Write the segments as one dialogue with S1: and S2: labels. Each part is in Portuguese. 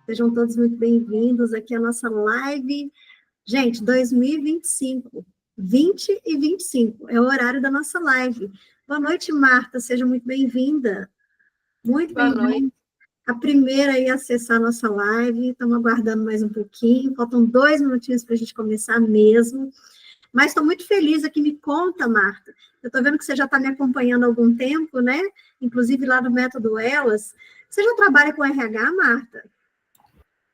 S1: Sejam todos muito bem-vindos aqui à nossa live. Gente, 2025, 20 e 25 é o horário da nossa live. Boa noite, Marta, seja muito bem-vinda. Muito bem-vinda. A primeira aí a acessar a nossa live, estamos aguardando mais um pouquinho, faltam 2 minutinhos para a gente começar mesmo. Mas estou muito feliz aqui. Me conta, Marta. Eu estou vendo que você já está me acompanhando há algum tempo, né? Inclusive lá no Método Elas. Você já trabalha com RH, Marta?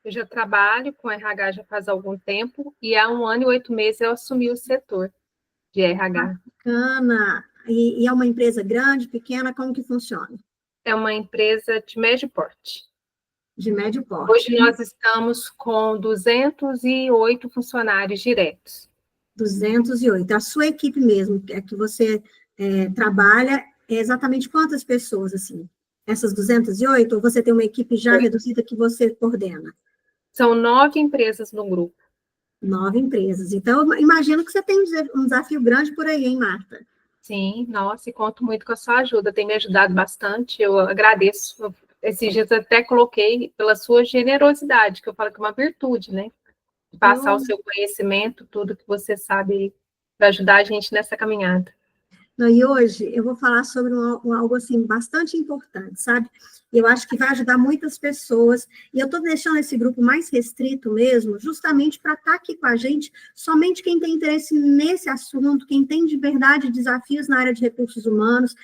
S2: Eu já trabalho com RH já faz algum tempo e há 1 ano e 8 meses eu assumi o setor de RH.
S1: Bacana. E é uma empresa grande, pequena? Como que funciona?
S2: É uma empresa de médio porte.
S1: De médio porte.
S2: Hoje nós estamos com 208 funcionários diretos.
S1: 208. A sua equipe mesmo, que você trabalha, é exatamente quantas pessoas, assim? Essas 208? Ou você tem uma equipe já reduzida que você coordena?
S2: São 9 empresas no grupo.
S1: 9 empresas. Então, eu imagino que você tem um desafio grande por aí, hein, Marta?
S2: Sim, nossa, e conto muito com a sua ajuda. Tem me ajudado bastante, eu agradeço. Esses dias eu até coloquei pela sua generosidade, que eu falo que é uma virtude, né? Passar o seu conhecimento, tudo que você sabe, para ajudar a gente nessa caminhada.
S1: E hoje eu vou falar sobre algo assim bastante importante, sabe? Eu acho que vai ajudar muitas pessoas, e eu estou deixando esse grupo mais restrito mesmo, justamente para estar aqui com a gente, somente quem tem interesse nesse assunto, quem tem de verdade desafios na área de recursos humanos,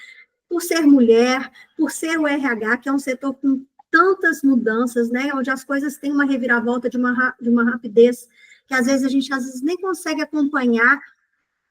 S1: por ser mulher, por ser o RH, que é um setor com tantas mudanças, né? Onde as coisas têm uma reviravolta de uma rapidez que às vezes nem consegue acompanhar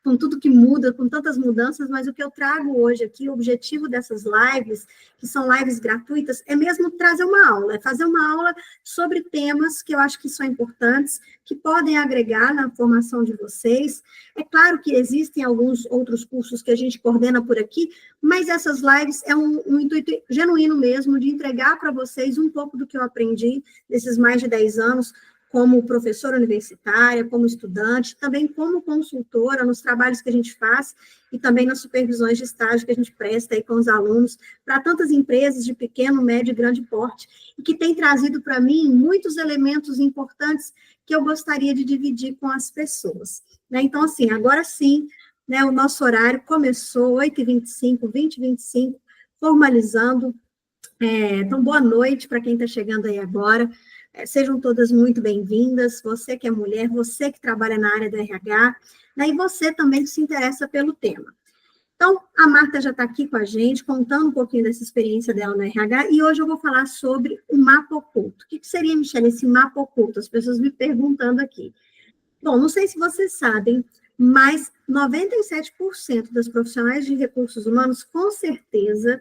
S1: com tudo que muda, com tantas mudanças, mas o que eu trago hoje aqui, o objetivo dessas lives, que são lives gratuitas, é mesmo trazer uma aula, é fazer uma aula sobre temas que eu acho que são importantes, que podem agregar na formação de vocês. É claro que existem alguns outros cursos que a gente coordena por aqui, mas essas lives é um intuito genuíno mesmo de entregar para vocês um pouco do que eu aprendi nesses mais de 10 anos, como professora universitária, como estudante, também como consultora nos trabalhos que a gente faz e também nas supervisões de estágio que a gente presta aí com os alunos para tantas empresas de pequeno, médio e grande porte, e que tem trazido para mim muitos elementos importantes que eu gostaria de dividir com as pessoas. Né? Então, assim, agora sim, né, o nosso horário começou 8h25, 20h25, formalizando. Então, boa noite para quem está chegando aí agora. Sejam todas muito bem-vindas, você que é mulher, você que trabalha na área do RH, né, e você também que se interessa pelo tema. Então, a Marta já está aqui com a gente, contando um pouquinho dessa experiência dela no RH, e hoje eu vou falar sobre o mapa oculto. O que seria, Michele, esse mapa oculto? As pessoas me perguntando aqui. Bom, não sei se vocês sabem, mas 97% das profissionais de recursos humanos, com certeza,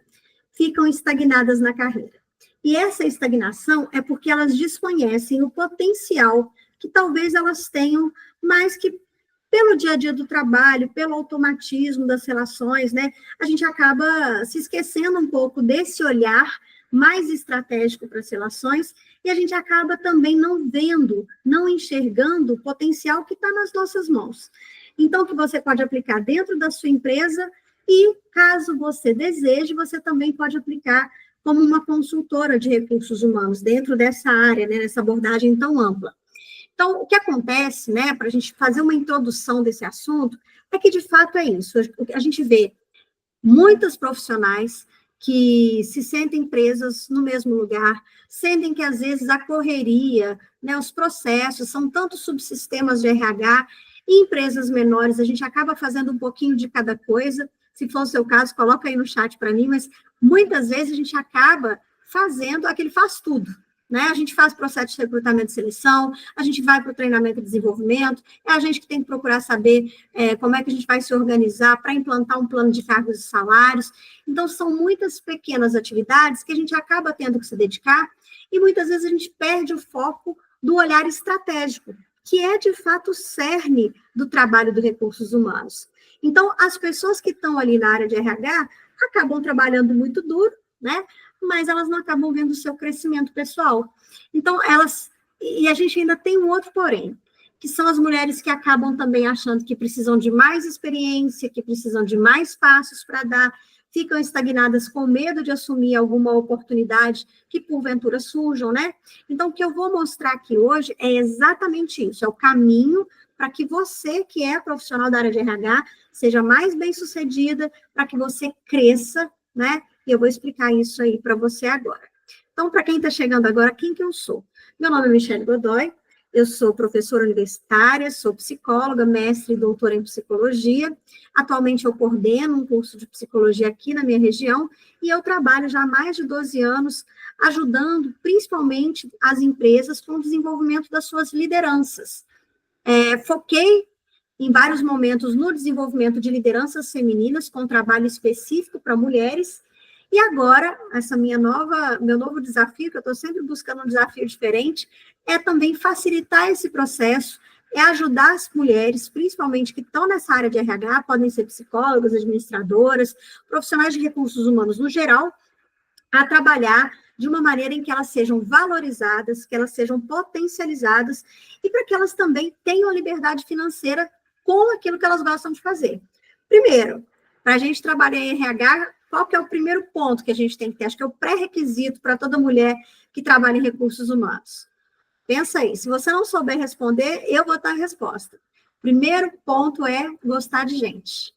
S1: ficam estagnadas na carreira. E essa estagnação é porque elas desconhecem o potencial que talvez elas tenham, mas que pelo dia a dia do trabalho, pelo automatismo das relações, né, a gente acaba se esquecendo um pouco desse olhar mais estratégico para as relações, e a gente acaba também não vendo, não enxergando o potencial que está nas nossas mãos. Então, que você pode aplicar dentro da sua empresa e, caso você deseje, você também pode aplicar como uma consultora de recursos humanos dentro dessa área, né, nessa abordagem tão ampla. Então, o que acontece, né, para a gente fazer uma introdução desse assunto, é que, de fato, é isso. A gente vê muitas profissionais que se sentem presas no mesmo lugar, sentem que, às vezes, a correria, né, os processos, são tantos subsistemas de RH, e empresas menores, a gente acaba fazendo um pouquinho de cada coisa. Se for o seu caso, coloca aí no chat para mim, mas muitas vezes a gente acaba fazendo aquele faz tudo, né? A gente faz processo de recrutamento e seleção, a gente vai para o treinamento e desenvolvimento, é a gente que tem que procurar saber como é que a gente vai se organizar para implantar um plano de cargos e salários. Então, são muitas pequenas atividades que a gente acaba tendo que se dedicar, e muitas vezes a gente perde o foco do olhar estratégico, que é, de fato, o cerne do trabalho dos recursos humanos. Então, as pessoas que estão ali na área de RH acabam trabalhando muito duro, né? Mas elas não acabam vendo o seu crescimento pessoal. Então, e a gente ainda tem um outro porém, que são as mulheres que acabam também achando que precisam de mais experiência, que precisam de mais passos para dar, ficam estagnadas com medo de assumir alguma oportunidade que porventura surjam, né? Então, o que eu vou mostrar aqui hoje é exatamente isso, é o caminho para que você, que é profissional da área de RH, seja mais bem-sucedida, para que você cresça, né? E eu vou explicar isso aí para você agora. Então, para quem está chegando agora, quem que eu sou? Meu nome é Michele Godoy, eu sou professora universitária, sou psicóloga, mestre e doutora em psicologia. Atualmente eu coordeno um curso de psicologia aqui na minha região e eu trabalho já há mais de 12 anos ajudando principalmente as empresas com o desenvolvimento das suas lideranças. Foquei em vários momentos no desenvolvimento de lideranças femininas com trabalho específico para mulheres. E agora, meu novo desafio, que eu estou sempre buscando um desafio diferente, é também facilitar esse processo, é ajudar as mulheres, principalmente que estão nessa área de RH, podem ser psicólogas, administradoras, profissionais de recursos humanos no geral, a trabalhar de uma maneira em que elas sejam valorizadas, que elas sejam potencializadas, e para que elas também tenham liberdade financeira com aquilo que elas gostam de fazer. Primeiro, para a gente trabalhar em RH, qual que é o primeiro ponto que a gente tem que ter? Acho que é o pré-requisito para toda mulher que trabalha em recursos humanos. Pensa aí, se você não souber responder, eu vou dar a resposta. Primeiro ponto é gostar de gente.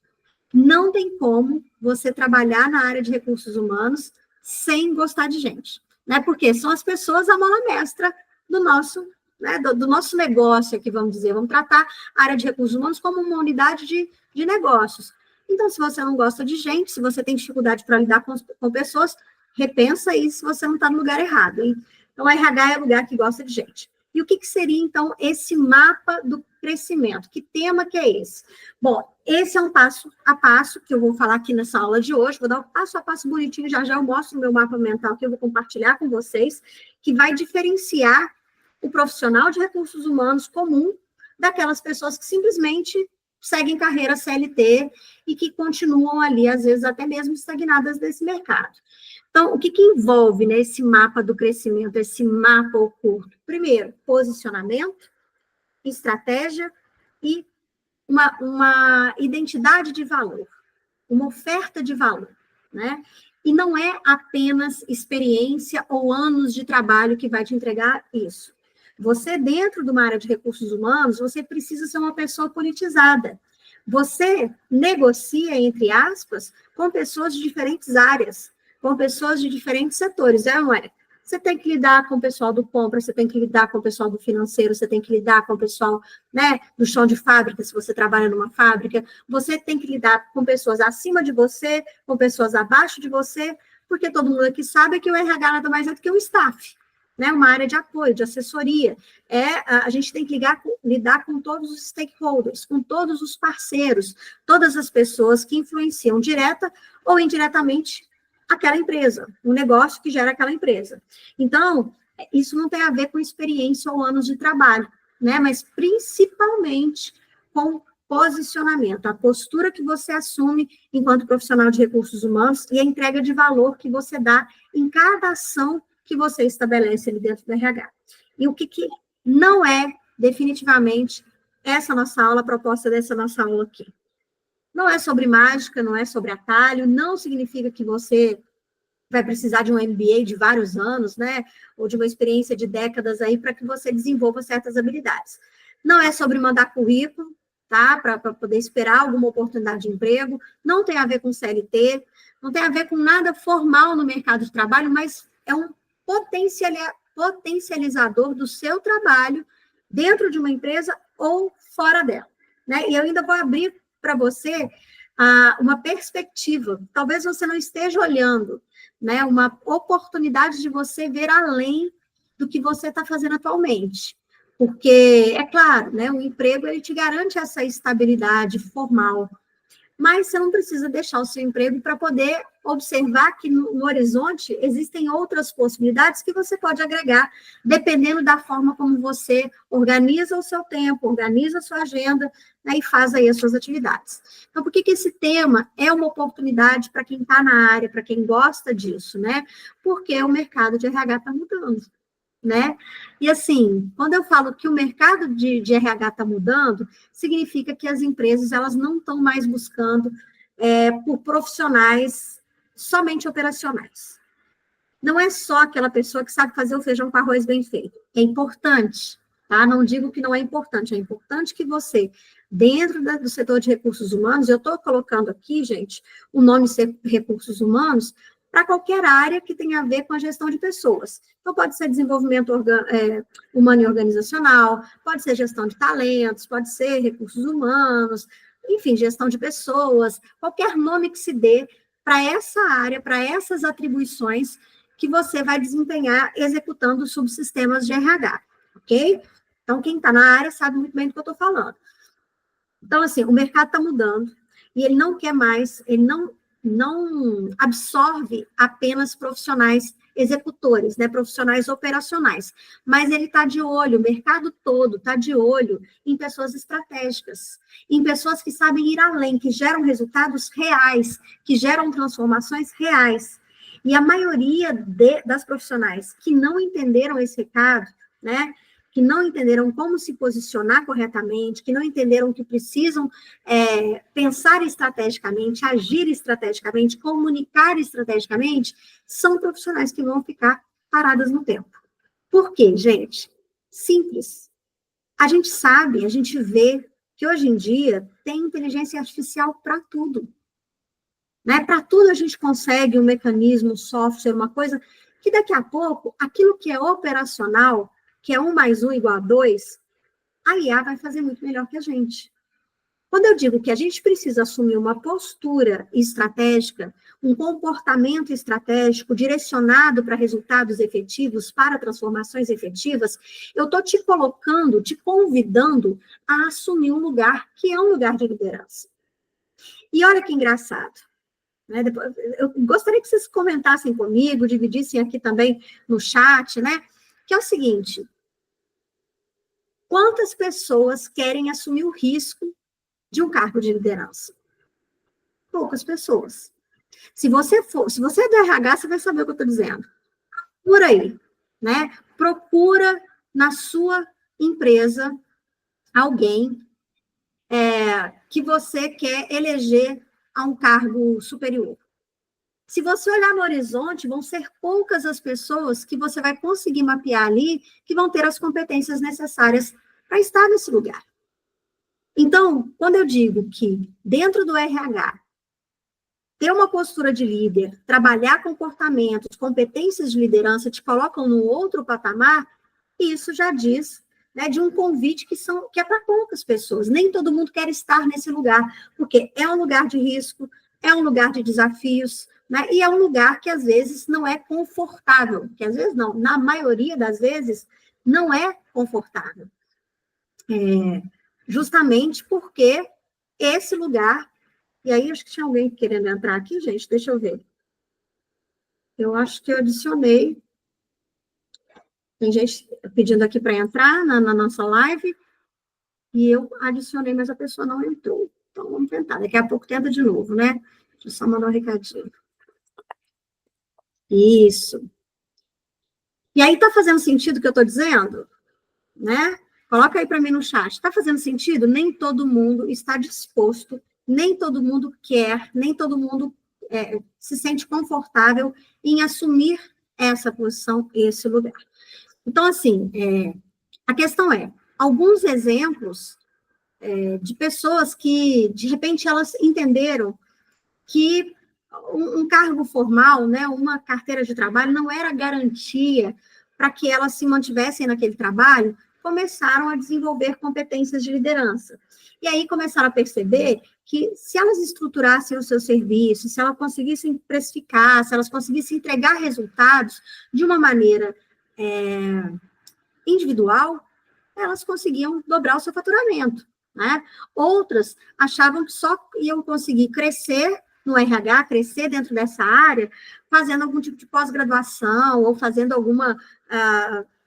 S1: Não tem como você trabalhar na área de recursos humanos sem gostar de gente, né? Porque são as pessoas a mola mestra do nosso, né, do nosso negócio aqui, vamos dizer. Vamos tratar a área de recursos humanos como uma unidade de negócios. Então, se você não gosta de gente, se você tem dificuldade para lidar com pessoas, repensa aí se você não está no lugar errado, hein? Então, RH é lugar que gosta de gente. E o que seria, então, esse mapa do crescimento? Que tema que é esse? Bom, esse é um passo a passo que eu vou falar aqui nessa aula de hoje. Vou dar um passo a passo bonitinho, já eu mostro o meu mapa mental que eu vou compartilhar com vocês, que vai diferenciar o profissional de recursos humanos comum daquelas pessoas que simplesmente seguem carreira CLT e que continuam ali, às vezes, até mesmo estagnadas nesse mercado. Então, o que envolve, né, esse mapa do crescimento, esse mapa oculto? Primeiro, posicionamento, estratégia e uma identidade de valor, uma oferta de valor, né? E não é apenas experiência ou anos de trabalho que vai te entregar isso. Você, dentro de uma área de recursos humanos, você precisa ser uma pessoa politizada. Você negocia, entre aspas, com pessoas de diferentes áreas, com pessoas de diferentes setores, não é? Você tem que lidar com o pessoal do compra, você tem que lidar com o pessoal do financeiro, você tem que lidar com o pessoal, né, do chão de fábrica, se você trabalha numa fábrica, você tem que lidar com pessoas acima de você, com pessoas abaixo de você, porque todo mundo aqui sabe que o RH nada mais é do que um staff, né, uma área de apoio, de assessoria. A gente tem que lidar com todos os stakeholders, com todos os parceiros, todas as pessoas que influenciam direta ou indiretamente aquela empresa, o negócio que gera aquela empresa. Então, isso não tem a ver com experiência ou anos de trabalho, né? Mas principalmente com posicionamento, a postura que você assume enquanto profissional de recursos humanos e a entrega de valor que você dá em cada ação que você estabelece ali dentro do RH. E o que não é, definitivamente, essa nossa aula, a proposta dessa nossa aula aqui. Não é sobre mágica, não é sobre atalho, não significa que você vai precisar de um MBA de vários anos, né? Ou de uma experiência de décadas aí para que você desenvolva certas habilidades. Não é sobre mandar currículo, tá? Para poder esperar alguma oportunidade de emprego, não tem a ver com CLT, não tem a ver com nada formal no mercado de trabalho, mas é um potencializador do seu trabalho dentro de uma empresa ou fora dela, né? E eu ainda vou abrir para você uma perspectiva. Talvez você não esteja olhando, né? Uma oportunidade de você ver além do que você está fazendo atualmente. Porque, é claro, né? O emprego, ele te garante essa estabilidade formal, mas você não precisa deixar o seu emprego para poder observar que no horizonte existem outras possibilidades que você pode agregar, dependendo da forma como você organiza o seu tempo, organiza a sua agenda, né, e faz aí as suas atividades. Então, por que esse tema é uma oportunidade para quem está na área, para quem gosta disso, né? Porque o mercado de RH está mudando, né? E assim, quando eu falo que o mercado de RH está mudando, significa que as empresas elas não estão mais buscando por profissionais somente operacionais. Não é só aquela pessoa que sabe fazer o feijão com arroz bem feito. É importante, tá? Não digo que não é importante. É importante que você, dentro do setor de recursos humanos, eu estou colocando aqui, gente, o nome recursos humanos para qualquer área que tenha a ver com a gestão de pessoas. Então, pode ser desenvolvimento humano e organizacional, pode ser gestão de talentos, pode ser recursos humanos, enfim, gestão de pessoas, qualquer nome que se dê para essa área, para essas atribuições que você vai desempenhar executando subsistemas de RH, ok? Então, quem está na área sabe muito bem do que eu estou falando. Então, assim, o mercado está mudando e ele não quer mais, ele não absorve apenas profissionais executores, né, profissionais operacionais, mas ele está de olho, o mercado todo está de olho em pessoas estratégicas, em pessoas que sabem ir além, que geram resultados reais, que geram transformações reais. E a maioria das profissionais que não entenderam esse recado, né, que não entenderam como se posicionar corretamente, que não entenderam que precisam pensar estrategicamente, agir estrategicamente, comunicar estrategicamente, são profissionais que vão ficar paradas no tempo. Por quê, gente? Simples. A gente sabe, a gente vê que hoje em dia tem inteligência artificial para tudo. Né? Para tudo a gente consegue um mecanismo, um software, uma coisa que daqui a pouco, aquilo que é operacional, que é 1 mais 1 igual a 2, a IA vai fazer muito melhor que a gente. Quando eu digo que a gente precisa assumir uma postura estratégica, um comportamento estratégico direcionado para resultados efetivos, para transformações efetivas, eu estou te colocando, te convidando a assumir um lugar que é um lugar de liderança. E olha que engraçado. Né? Eu gostaria que vocês comentassem comigo, dividissem aqui também no chat, né? Que é o seguinte: quantas pessoas querem assumir o risco de um cargo de liderança? Poucas pessoas. Se você é do RH, você vai saber o que eu estou dizendo. Por aí, né? Procura na sua empresa alguém que você quer eleger a um cargo superior. Se você olhar no horizonte, vão ser poucas as pessoas que você vai conseguir mapear ali, que vão ter as competências necessárias para estar nesse lugar. Então, quando eu digo que dentro do RH, ter uma postura de líder, trabalhar comportamentos, competências de liderança te colocam num outro patamar, isso já diz, né, de um convite que é para poucas pessoas. Nem todo mundo quer estar nesse lugar, porque é um lugar de risco, é um lugar de desafios, né, e é um lugar que às vezes não é confortável, que às vezes não, na maioria das vezes não é confortável. Justamente porque esse lugar, e aí acho que tinha alguém querendo entrar aqui, gente, deixa eu ver. Eu acho que eu adicionei, tem gente pedindo aqui para entrar na nossa live, e eu adicionei, mas a pessoa não entrou. Então, vamos tentar, daqui a pouco tenta de novo, né? Deixa eu só mandar um recadinho. Isso. E aí, tá fazendo sentido o que eu estou dizendo? Né? Coloca aí para mim no chat. Está fazendo sentido? Nem todo mundo está disposto, nem todo mundo quer, nem todo mundo se sente confortável em assumir essa posição, esse lugar. Então, assim, a questão é, alguns exemplos de pessoas que, de repente, elas entenderam que um cargo formal, né, uma carteira de trabalho, não era garantia para que elas se mantivessem naquele trabalho, começaram a desenvolver competências de liderança. E aí começaram a perceber que se elas estruturassem o seu serviço, se elas conseguissem precificar, se elas conseguissem entregar resultados de uma maneira individual, elas conseguiam dobrar o seu faturamento, né? Outras achavam que só iam conseguir crescer no RH, crescer dentro dessa área, fazendo algum tipo de pós-graduação ou fazendo alguma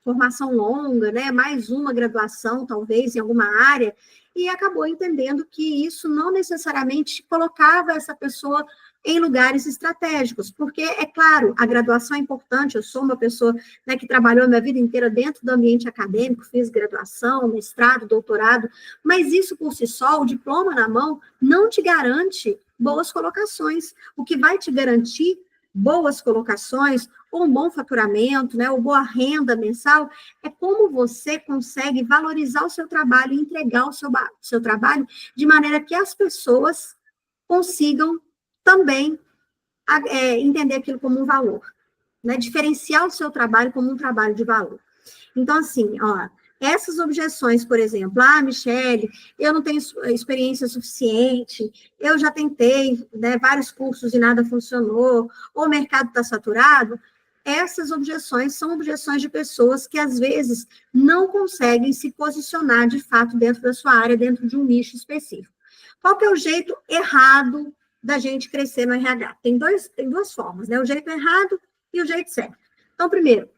S1: formação longa, né? Mais uma graduação, talvez, em alguma área, e acabou entendendo que isso não necessariamente colocava essa pessoa em lugares estratégicos, porque, é claro, a graduação é importante, eu sou uma pessoa, né, que trabalhou a minha vida inteira dentro do ambiente acadêmico, fiz graduação, mestrado, doutorado, mas isso por si só, o diploma na mão, não te garante boas colocações. O que vai te garantir boas colocações, ou um bom faturamento, né, ou boa renda mensal, é como você consegue valorizar o seu trabalho e entregar o seu trabalho de maneira que as pessoas consigam também entender aquilo como um valor, né, diferenciar o seu trabalho como um trabalho de valor. Então, assim, essas objeções, por exemplo, Michele, eu não tenho experiência suficiente, eu já tentei, né, vários cursos e nada funcionou, ou o mercado está saturado, essas objeções são objeções de pessoas que, às vezes, não conseguem se posicionar, de fato, dentro da sua área, dentro de um nicho específico. Qual que é o jeito errado da gente crescer no RH? Tem duas formas, né? O jeito errado e o jeito certo. Então, primeiro,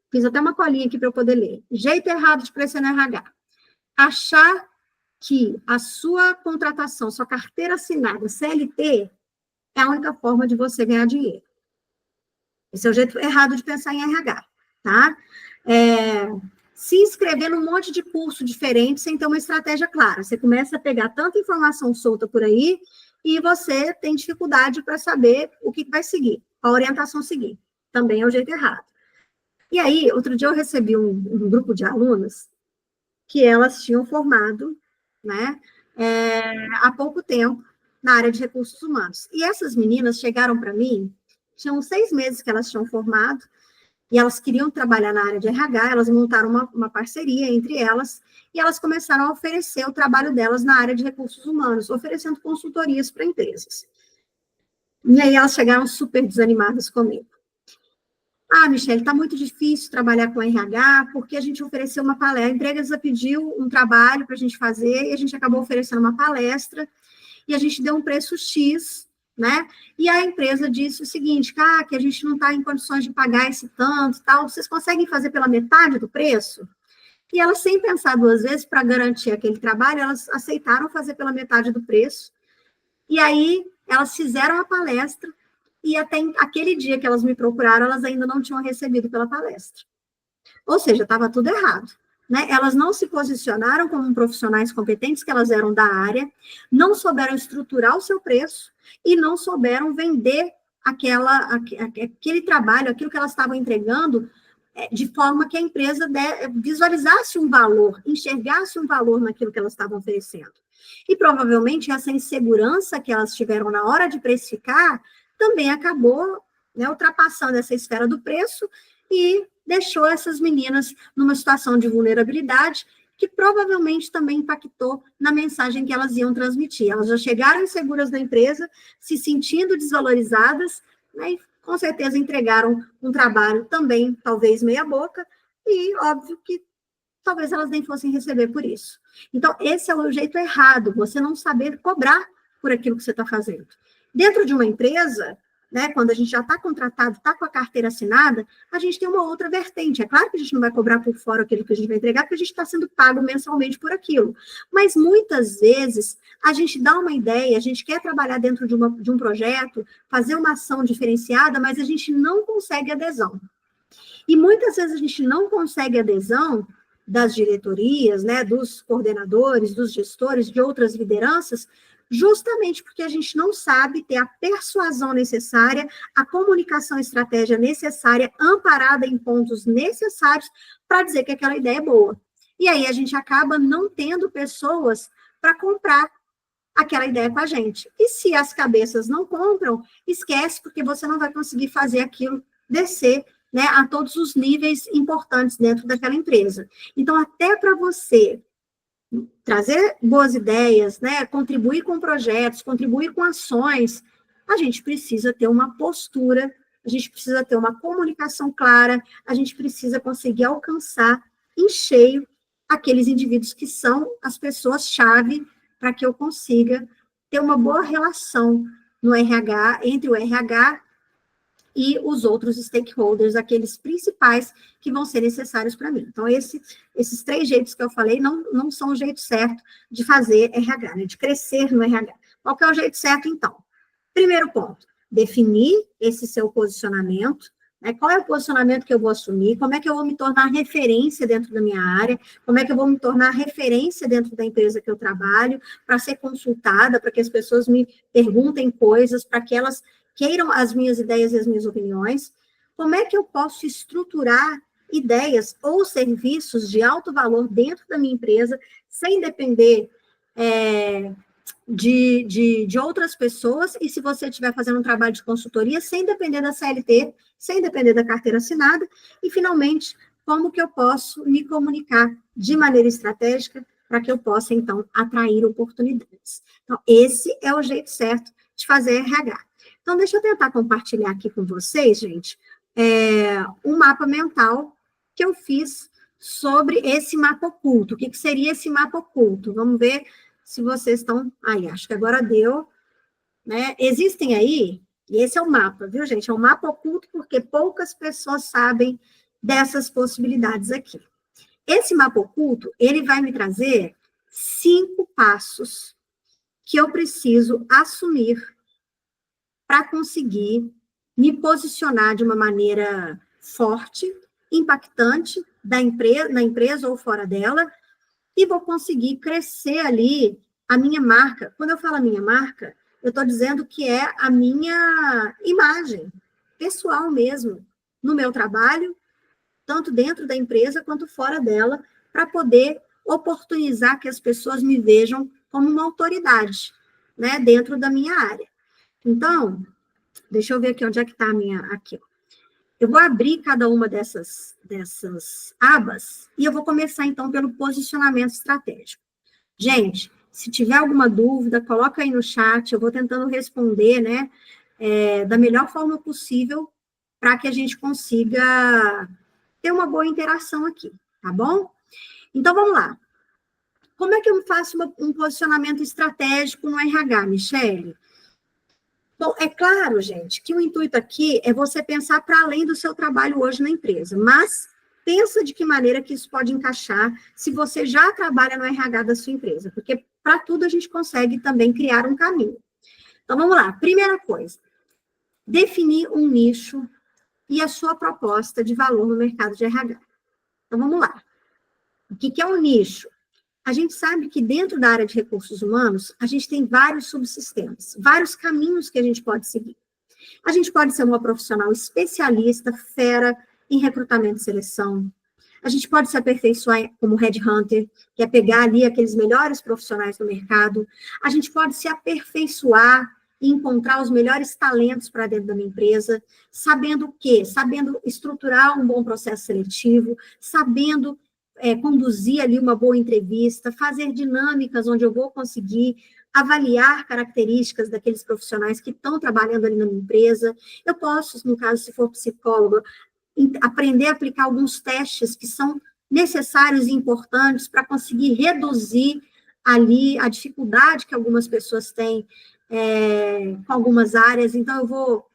S1: fiz até uma colinha aqui para eu poder ler. Jeito errado de crescer no RH. Achar que a sua contratação, sua carteira assinada, CLT, é a única forma de você ganhar dinheiro. Esse é o jeito errado de pensar em RH, tá? Se inscrever num monte de curso diferente sem ter uma estratégia clara. Você começa a pegar tanta informação solta por aí e você tem dificuldade para saber o que vai seguir, a orientação seguir. Também é o jeito errado. E aí, outro dia eu recebi um grupo de alunas que elas tinham formado, né, há pouco tempo na área de recursos humanos. E essas meninas chegaram para mim, tinham 6 meses que elas tinham formado, e elas queriam trabalhar na área de RH, elas montaram uma parceria entre elas, e elas começaram a oferecer o trabalho delas na área de recursos humanos, oferecendo consultorias para empresas. E aí elas chegaram super desanimadas comigo. Michele, está muito difícil trabalhar com RH, porque a gente ofereceu uma palestra, a empresa pediu um trabalho para a gente fazer, e a gente acabou oferecendo uma palestra, e a gente deu um preço X, né? E a empresa disse o seguinte, que a gente não está em condições de pagar esse tanto, tal, vocês conseguem fazer pela metade do preço? E elas, sem pensar 2 vezes, para garantir aquele trabalho, elas aceitaram fazer pela metade do preço, e aí elas fizeram a palestra, e até aquele dia que elas me procuraram, elas ainda não tinham recebido pela palestra. Ou seja, estava tudo errado, né? Elas não se posicionaram como profissionais competentes, que elas eram da área, não souberam estruturar o seu preço e não souberam vender aquele trabalho, aquilo que elas estavam entregando, de forma que a empresa visualizasse um valor, enxergasse um valor naquilo que elas estavam oferecendo. E provavelmente essa insegurança que elas tiveram na hora de precificar também acabou, né, ultrapassando essa esfera do preço e deixou essas meninas numa situação de vulnerabilidade que provavelmente também impactou na mensagem que elas iam transmitir. Elas já chegaram inseguras da empresa, se sentindo desvalorizadas, né, e com certeza entregaram um trabalho também, talvez meia boca, e óbvio que talvez elas nem fossem receber por isso. Então, esse é o jeito errado, você não saber cobrar por aquilo que você está fazendo. Dentro de uma empresa, né, quando a gente já está contratado, está com a carteira assinada, a gente tem uma outra vertente. É claro que a gente não vai cobrar por fora aquilo que a gente vai entregar, porque a gente está sendo pago mensalmente por aquilo. Mas, muitas vezes, a gente dá uma ideia, a gente quer trabalhar dentro de um projeto, fazer uma ação diferenciada, mas a gente não consegue adesão. E, muitas vezes, a gente não consegue adesão das diretorias, né, dos coordenadores, dos gestores, de outras lideranças, justamente porque a gente não sabe ter a persuasão necessária, a comunicação estratégia necessária, amparada em pontos necessários para dizer que aquela ideia é boa. E aí a gente acaba não tendo pessoas para comprar aquela ideia com a gente. E se as cabeças não compram, esquece, porque você não vai conseguir fazer aquilo descer, né, a todos os níveis importantes dentro daquela empresa. Então, até para você trazer boas ideias, né, contribuir com projetos, contribuir com ações, a gente precisa ter uma postura, a gente precisa ter uma comunicação clara, a gente precisa conseguir alcançar em cheio aqueles indivíduos que são as pessoas-chave para que eu consiga ter uma boa relação no RH, entre o RH e os outros stakeholders, aqueles principais que vão ser necessários para mim. Então, esses 3 jeitos que eu falei não são o jeito certo de fazer RH, né, de crescer no RH. Qual que é o jeito certo, então? Primeiro ponto, definir esse seu posicionamento, né? Qual é o posicionamento que eu vou assumir? Como é que eu vou me tornar referência dentro da minha área? Como é que eu vou me tornar referência dentro da empresa que eu trabalho, para ser consultada, para que as pessoas me perguntem coisas, para que elas queiram as minhas ideias e as minhas opiniões? Como é que eu posso estruturar ideias ou serviços de alto valor dentro da minha empresa, sem depender de outras pessoas, e se você estiver fazendo um trabalho de consultoria, sem depender da CLT, sem depender da carteira assinada, e, finalmente, como que eu posso me comunicar de maneira estratégica para que eu possa, então, atrair oportunidades. Então, esse é o jeito certo de fazer RH. Então, deixa eu tentar compartilhar aqui com vocês, gente, um mapa mental que eu fiz sobre esse mapa oculto. O que seria esse mapa oculto? Vamos ver se vocês estão... Aí, acho que agora deu, né? Existem aí, e esse é o mapa, viu, gente? É um mapa oculto porque poucas pessoas sabem dessas possibilidades aqui. Esse mapa oculto, ele vai me trazer 5 passos que eu preciso assumir para conseguir me posicionar de uma maneira forte, impactante na empresa ou fora dela, e vou conseguir crescer ali a minha marca. Quando eu falo a minha marca, eu estou dizendo que é a minha imagem pessoal mesmo, no meu trabalho, tanto dentro da empresa quanto fora dela, para poder oportunizar que as pessoas me vejam como uma autoridade, né, dentro da minha área. Então, deixa eu ver aqui onde é que está a minha... Aqui, ó. Eu vou abrir cada uma dessas abas e eu vou começar, então, pelo posicionamento estratégico. Gente, se tiver alguma dúvida, coloca aí no chat, eu vou tentando responder, né, da melhor forma possível para que a gente consiga ter uma boa interação aqui, tá bom? Então, vamos lá. Como é que eu faço um posicionamento estratégico no RH, Michele? Bom, é claro, gente, que o intuito aqui é você pensar para além do seu trabalho hoje na empresa, mas pensa de que maneira que isso pode encaixar se você já trabalha no RH da sua empresa, porque para tudo a gente consegue também criar um caminho. Então, vamos lá. Primeira coisa, definir um nicho e a sua proposta de valor no mercado de RH. Então, vamos lá. O que é um nicho? A gente sabe que dentro da área de recursos humanos, a gente tem vários subsistemas, vários caminhos que a gente pode seguir. A gente pode ser uma profissional especialista, fera em recrutamento e seleção. A gente pode se aperfeiçoar como headhunter, que é pegar ali aqueles melhores profissionais do mercado. A gente pode se aperfeiçoar e encontrar os melhores talentos para dentro da minha empresa, sabendo o quê? Sabendo estruturar um bom processo seletivo, sabendo conduzir ali uma boa entrevista, fazer dinâmicas onde eu vou conseguir avaliar características daqueles profissionais que estão trabalhando ali na minha empresa. Eu posso, no caso, se for psicóloga, aprender a aplicar alguns testes que são necessários e importantes para conseguir reduzir ali a dificuldade que algumas pessoas têm com algumas áreas. Então, eu vou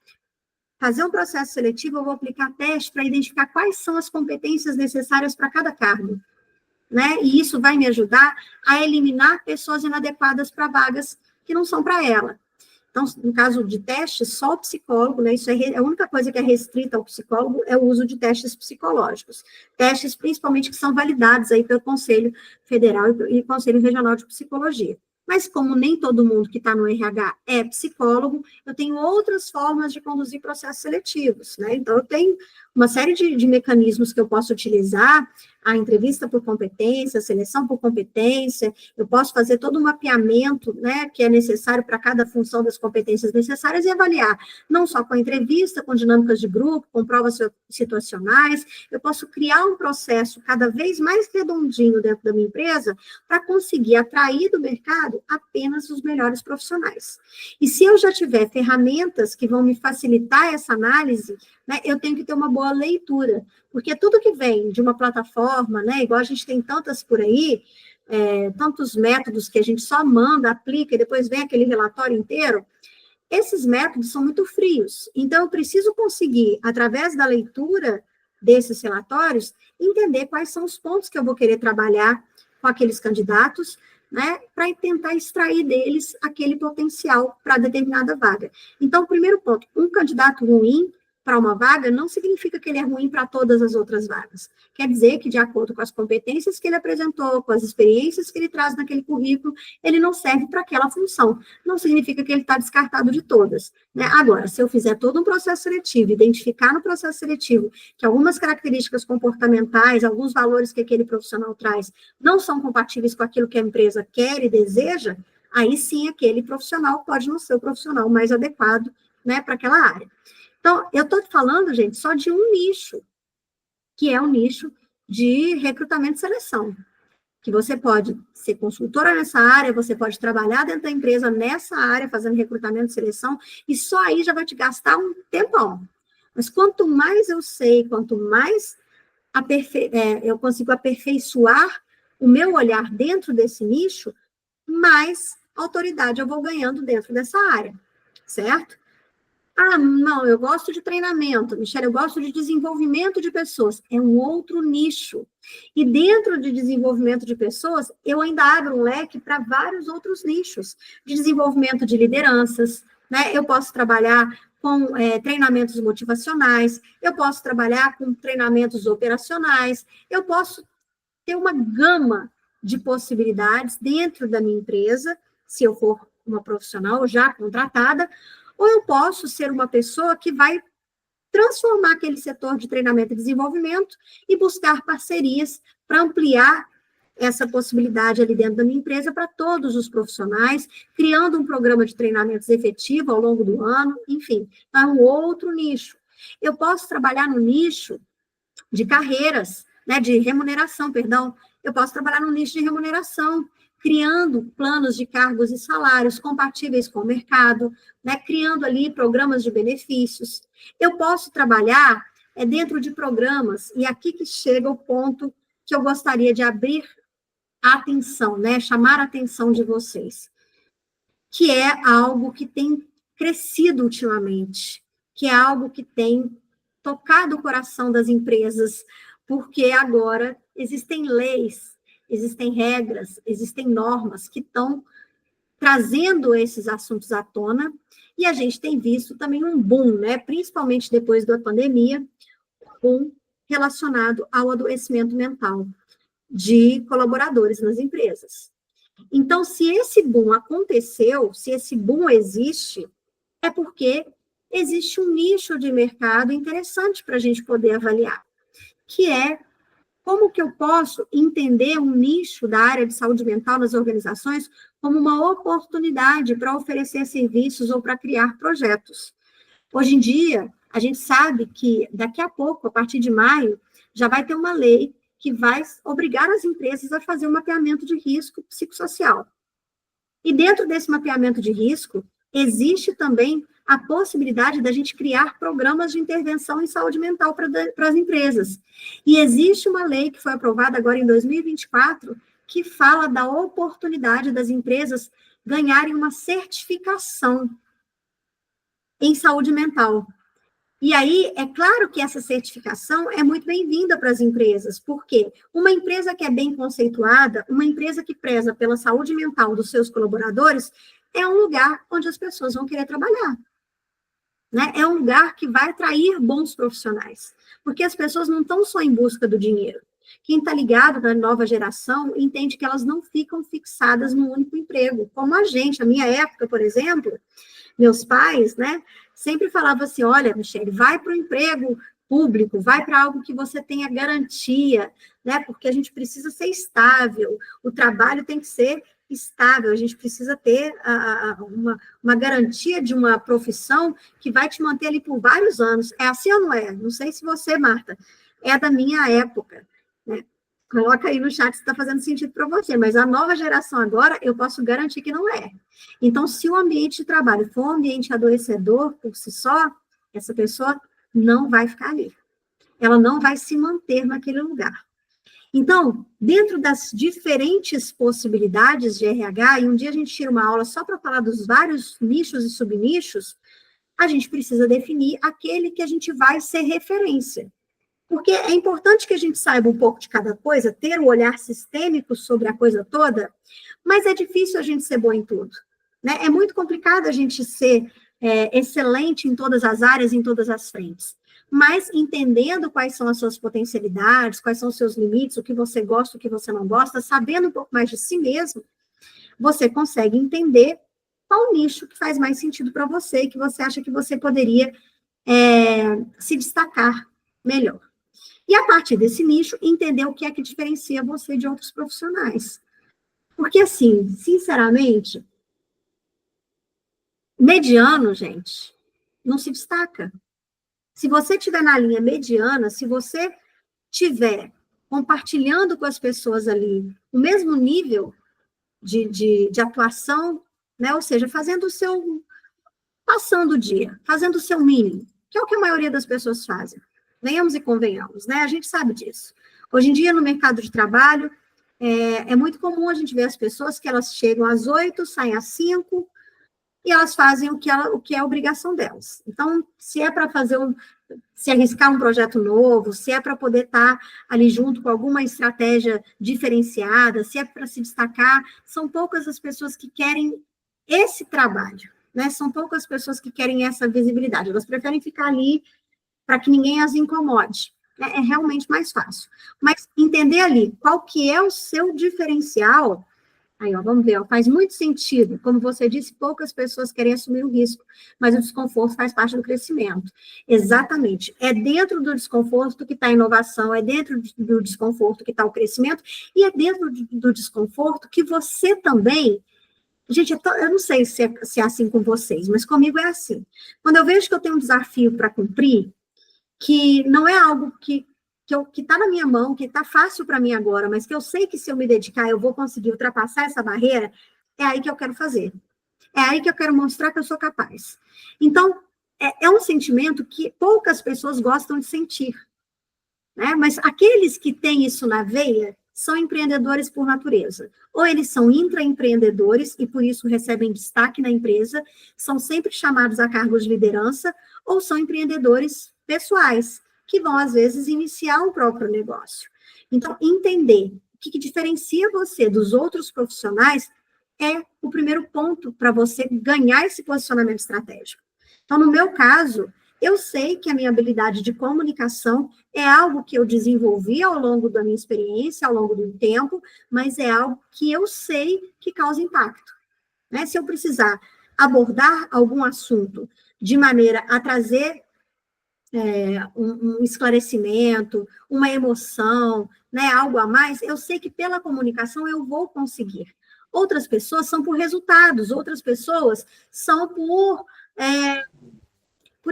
S1: fazer um processo seletivo, eu vou aplicar testes para identificar quais são as competências necessárias para cada cargo, né? E isso vai me ajudar a eliminar pessoas inadequadas para vagas que não são para ela. Então, no caso de testes, só o psicólogo, né? Isso é a única coisa que é restrita ao psicólogo é o uso de testes psicológicos. Testes, principalmente, que são validados aí pelo Conselho Federal e Conselho Regional de Psicologia. Mas como nem todo mundo que está no RH é psicólogo, eu tenho outras formas de conduzir processos seletivos, né? Então, eu tenho uma série de mecanismos que eu posso utilizar, a entrevista por competência, a seleção por competência, eu posso fazer todo um mapeamento, né, que é necessário para cada função das competências necessárias e avaliar, não só com a entrevista, com dinâmicas de grupo, com provas situacionais, eu posso criar um processo cada vez mais redondinho dentro da minha empresa para conseguir atrair do mercado apenas os melhores profissionais. E se eu já tiver ferramentas que vão me facilitar essa análise, né, eu tenho que ter uma boa leitura, porque tudo que vem de uma plataforma, né, igual a gente tem tantas por aí, tantos métodos que a gente só manda, aplica, e depois vem aquele relatório inteiro, esses métodos são muito frios. Então, eu preciso conseguir, através da leitura desses relatórios, entender quais são os pontos que eu vou querer trabalhar com aqueles candidatos, né, para tentar extrair deles aquele potencial para determinada vaga. Então, o primeiro ponto, um candidato ruim para uma vaga, não significa que ele é ruim para todas as outras vagas. Quer dizer que, de acordo com as competências que ele apresentou, com as experiências que ele traz naquele currículo, ele não serve para aquela função. Não significa que ele está descartado de todas, né? Agora, se eu fizer todo um processo seletivo, identificar no processo seletivo que algumas características comportamentais, alguns valores que aquele profissional traz, não são compatíveis com aquilo que a empresa quer e deseja, aí sim aquele profissional pode não ser o profissional mais adequado, né, para aquela área. Então, eu estou falando, gente, só de um nicho, que é o nicho de recrutamento e seleção, que você pode ser consultora nessa área, você pode trabalhar dentro da empresa nessa área, fazendo recrutamento e seleção, e só aí já vai te gastar um tempão. Mas quanto mais eu sei, quanto mais eu consigo aperfeiçoar o meu olhar dentro desse nicho, mais autoridade eu vou ganhando dentro dessa área, certo? Ah, não, eu gosto de treinamento, Michele, eu gosto de desenvolvimento de pessoas. É um outro nicho. E dentro de desenvolvimento de pessoas, eu ainda abro um leque para vários outros nichos. De desenvolvimento de lideranças, né? Eu posso trabalhar com treinamentos motivacionais, eu posso trabalhar com treinamentos operacionais, eu posso ter uma gama de possibilidades dentro da minha empresa, se eu for uma profissional já contratada, ou eu posso ser uma pessoa que vai transformar aquele setor de treinamento e desenvolvimento e buscar parcerias para ampliar essa possibilidade ali dentro da minha empresa para todos os profissionais, criando um programa de treinamentos efetivo ao longo do ano, enfim, é um outro nicho. Eu posso trabalhar no nicho de carreiras, né, de remuneração, perdão, eu posso trabalhar no nicho de remuneração, criando planos de cargos e salários compatíveis com o mercado, né, criando ali programas de benefícios. Eu posso trabalhar dentro de programas, e aqui que chega o ponto que eu gostaria de abrir a atenção, né, chamar a atenção de vocês, que é algo que tem crescido ultimamente, que é algo que tem tocado o coração das empresas, porque agora existem leis, existem regras, existem normas que estão trazendo esses assuntos à tona, e a gente tem visto também um boom, né, principalmente depois da pandemia, um boom relacionado ao adoecimento mental de colaboradores nas empresas. Então, se esse boom aconteceu, se esse boom existe, é porque existe um nicho de mercado interessante para a gente poder avaliar, que é como que eu posso entender um nicho da área de saúde mental nas organizações como uma oportunidade para oferecer serviços ou para criar projetos. Hoje em dia, a gente sabe que daqui a pouco, a partir de maio, já vai ter uma lei que vai obrigar as empresas a fazer um mapeamento de risco psicossocial. E dentro desse mapeamento de risco, existe também a possibilidade da gente criar programas de intervenção em saúde mental para as empresas. E existe uma lei que foi aprovada agora em 2024, que fala da oportunidade das empresas ganharem uma certificação em saúde mental. E aí, é claro que essa certificação é muito bem-vinda para as empresas, porque uma empresa que é bem conceituada, uma empresa que preza pela saúde mental dos seus colaboradores, é um lugar onde as pessoas vão querer trabalhar. Né? É um lugar que vai atrair bons profissionais, porque as pessoas não estão só em busca do dinheiro. Quem está ligado na nova geração entende que elas não ficam fixadas num único emprego, como a gente, a minha época, por exemplo, meus pais, né, sempre falavam assim, olha, Michele, vai para o emprego público, vai para algo que você tenha garantia, né, porque a gente precisa ser estável, o trabalho tem que ser estável, a gente precisa ter uma garantia de uma profissão que vai te manter ali por vários anos. É assim ou não é? Não sei se você, Marta, é da minha época, né? Coloca aí no chat se está fazendo sentido para você, mas a nova geração agora, eu posso garantir que não é. Então, se o ambiente de trabalho for um ambiente adoecedor por si só, essa pessoa não vai ficar ali. Ela não vai se manter naquele lugar. Então, dentro das diferentes possibilidades de RH, e um dia a gente tira uma aula só para falar dos vários nichos e subnichos, a gente precisa definir aquele que a gente vai ser referência. Porque é importante que a gente saiba um pouco de cada coisa, ter um olhar sistêmico sobre a coisa toda, mas é difícil a gente ser bom em tudo. Né? É muito complicado a gente ser excelente em todas as áreas, em todas as frentes. Mas entendendo quais são as suas potencialidades, quais são os seus limites, o que você gosta, o que você não gosta, sabendo um pouco mais de si mesmo, você consegue entender qual nicho que faz mais sentido para você, que você acha que você poderia se destacar melhor. E a partir desse nicho, entender o que é que diferencia você de outros profissionais. Porque, assim, sinceramente, mediano, gente, não se destaca. Se você estiver na linha mediana, se você estiver compartilhando com as pessoas ali o mesmo nível de atuação, né? Ou seja, passando o dia, fazendo o seu mínimo, que é o que a maioria das pessoas fazem. Venhamos e convenhamos, né? A gente sabe disso. Hoje em dia, no mercado de trabalho, é muito comum a gente ver as pessoas que elas chegam às 8, saem às 5, e elas fazem o que é a obrigação delas. Então, se é para se arriscar um projeto novo, se é para poder estar ali junto com alguma estratégia diferenciada, se é para se destacar, são poucas as pessoas que querem esse trabalho, né? São poucas pessoas que querem essa visibilidade. Elas preferem ficar ali para que ninguém as incomode. É realmente mais fácil. Mas entender ali qual que é o seu diferencial. Aí, ó, vamos ver, ó, faz muito sentido. Como você disse, poucas pessoas querem assumir o risco, mas o desconforto faz parte do crescimento. Exatamente. É dentro do desconforto que está a inovação, é dentro do desconforto que está o crescimento, e é dentro do desconforto que você também... Gente, eu não sei se é assim com vocês, mas comigo é assim. Quando eu vejo que eu tenho um desafio para cumprir, que não é algo que está na minha mão, que está fácil para mim agora, mas que eu sei que se eu me dedicar, eu vou conseguir ultrapassar essa barreira, é aí que eu quero fazer. É aí que eu quero mostrar que eu sou capaz. Então, é um sentimento que poucas pessoas gostam de sentir, né? Mas aqueles que têm isso na veia são empreendedores por natureza. Ou eles são intraempreendedores e por isso recebem destaque na empresa, são sempre chamados a cargos de liderança, ou são empreendedores pessoais, que vão, às vezes, iniciar um próprio negócio. Então, entender o que diferencia você dos outros profissionais é o primeiro ponto para você ganhar esse posicionamento estratégico. Então, no meu caso, eu sei que a minha habilidade de comunicação é algo que eu desenvolvi ao longo da minha experiência, ao longo do tempo, mas é algo que eu sei que causa impacto, né? Se eu precisar abordar algum assunto de maneira a trazer um esclarecimento, uma emoção, né, algo a mais, eu sei que pela comunicação eu vou conseguir. Outras pessoas são por resultados, outras pessoas são por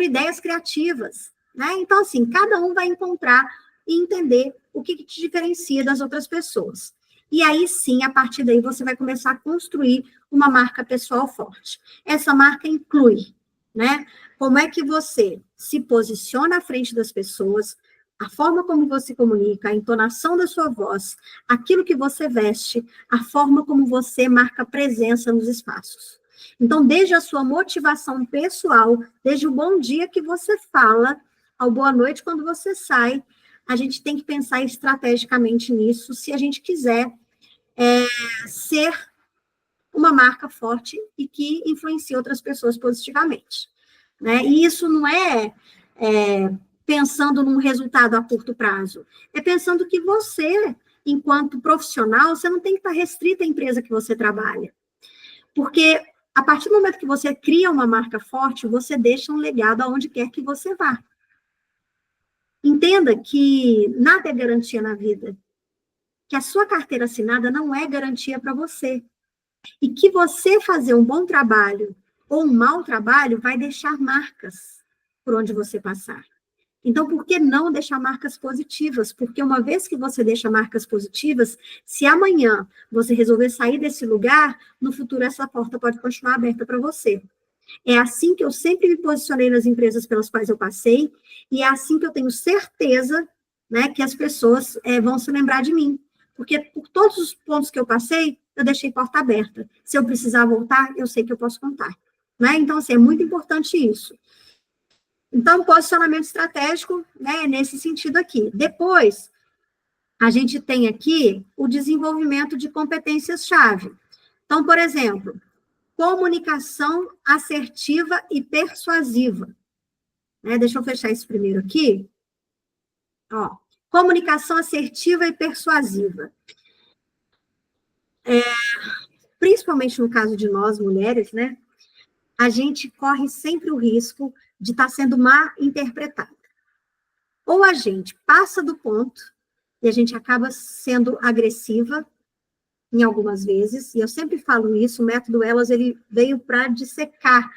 S1: ideias criativas, né? Então, assim, cada um vai encontrar e entender o que te diferencia das outras pessoas. E aí, sim, a partir daí, você vai começar a construir uma marca pessoal forte. Essa marca inclui, né? Como é que você se posiciona à frente das pessoas, a forma como você comunica, a entonação da sua voz, aquilo que você veste, a forma como você marca presença nos espaços. Então, desde a sua motivação pessoal, desde o bom dia que você fala, ao boa noite quando você sai, a gente tem que pensar estrategicamente nisso, se a gente quiser ser uma marca forte e que influencie outras pessoas positivamente, né? E isso não é pensando num resultado a curto prazo, é pensando que você, enquanto profissional, você não tem que estar restrita à empresa que você trabalha, porque a partir do momento que você cria uma marca forte, você deixa um legado aonde quer que você vá. Entenda que nada é garantia na vida, que a sua carteira assinada não é garantia para você, e que você fazer um bom trabalho ou um mau trabalho vai deixar marcas por onde você passar. Então, por que não deixar marcas positivas? Porque uma vez que você deixa marcas positivas, se amanhã você resolver sair desse lugar, no futuro essa porta pode continuar aberta para você. É assim que eu sempre me posicionei nas empresas pelas quais eu passei, e é assim que eu tenho certeza, né, que as pessoas vão se lembrar de mim. Porque por todos os pontos que eu passei, eu deixei porta aberta. Se eu precisar voltar, eu sei que eu posso contar. Né? Então, assim, é muito importante isso. Então, posicionamento estratégico, né, nesse sentido aqui. Depois, a gente tem aqui o desenvolvimento de competências-chave. Então, por exemplo, comunicação assertiva e persuasiva. Né? Deixa eu fechar esse primeiro aqui. Ó, comunicação assertiva e persuasiva. Principalmente no caso de nós, mulheres, né? A gente corre sempre o risco de estar sendo mal interpretada. Ou a gente passa do ponto e a gente acaba sendo agressiva em algumas vezes, e eu sempre falo isso, o método Elas, ele veio para dissecar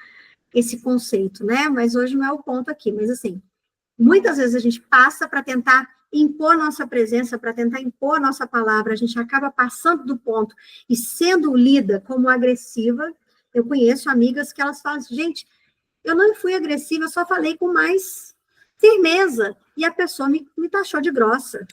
S1: esse conceito, né? Mas hoje não é o ponto aqui, mas assim, muitas vezes a gente passa para tentar impor nossa presença, para tentar impor nossa palavra, a gente acaba passando do ponto e sendo lida como agressiva. Eu conheço amigas que elas falam assim, gente, eu não fui agressiva, eu só falei com mais firmeza, e a pessoa me taxou de grossa.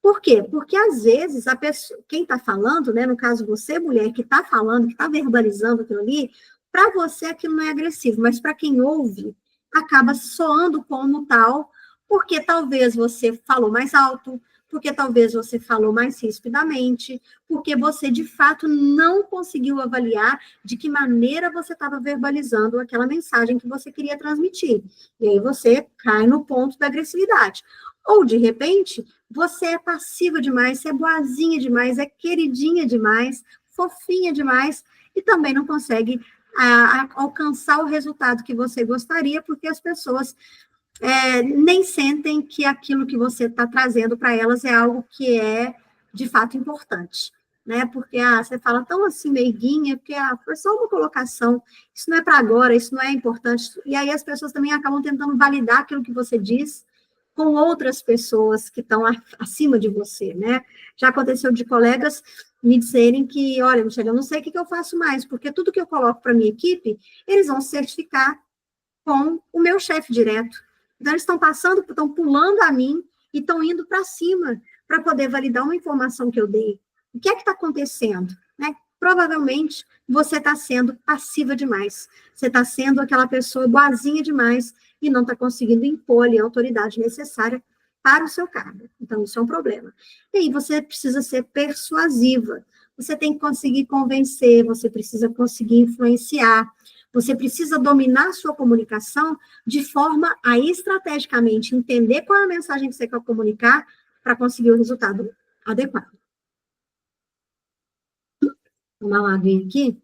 S1: Por quê? Porque, às vezes, a pessoa, quem está falando, né, no caso você, mulher, que está falando, que está verbalizando aquilo ali, para você aquilo não é agressivo, mas para quem ouve, acaba soando como tal, porque talvez você falou mais alto, porque talvez você falou mais rispidamente, porque você, de fato, não conseguiu avaliar de que maneira você estava verbalizando aquela mensagem que você queria transmitir. E aí você cai no ponto da agressividade. Ou, de repente, você é passiva demais, você é boazinha demais, é queridinha demais, fofinha demais, e também não consegue alcançar o resultado que você gostaria, porque as pessoas nem sentem que aquilo que você está trazendo para elas é algo que é, de fato, importante. Né? Porque você fala tão assim, meiguinha, porque foi só uma colocação, isso não é para agora, isso não é importante. E aí as pessoas também acabam tentando validar aquilo que você diz com outras pessoas que estão acima de você, né? Já aconteceu de colegas me dizerem que, olha, Michele, eu não sei o que eu faço mais, porque tudo que eu coloco para minha equipe, eles vão certificar com o meu chefe direto. Então, eles estão passando, estão pulando a mim e estão indo para cima para poder validar uma informação que eu dei. O que é que está acontecendo? Né? Provavelmente, você está sendo passiva demais. Você está sendo aquela pessoa boazinha demais e não está conseguindo impor ali a autoridade necessária para o seu cargo. Então, isso é um problema. E aí, você precisa ser persuasiva. Você tem que conseguir convencer, você precisa conseguir influenciar, você precisa dominar a sua comunicação de forma a estrategicamente entender qual é a mensagem que você quer comunicar para conseguir o resultado adequado. Vou dar uma aguinha aqui.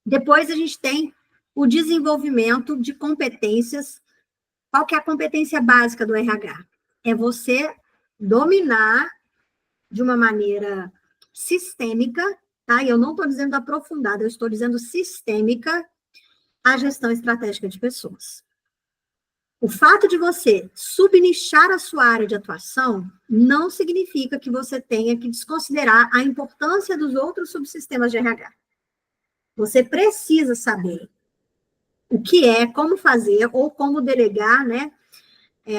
S1: Depois a gente tem o desenvolvimento de competências. Qual que é a competência básica do RH? É você dominar de uma maneira sistêmica, tá? E eu não estou dizendo aprofundada, eu estou dizendo sistêmica, a gestão estratégica de pessoas. O fato de você subnichar a sua área de atuação não significa que você tenha que desconsiderar a importância dos outros subsistemas de RH. Você precisa saber o que é, como fazer ou como delegar, né,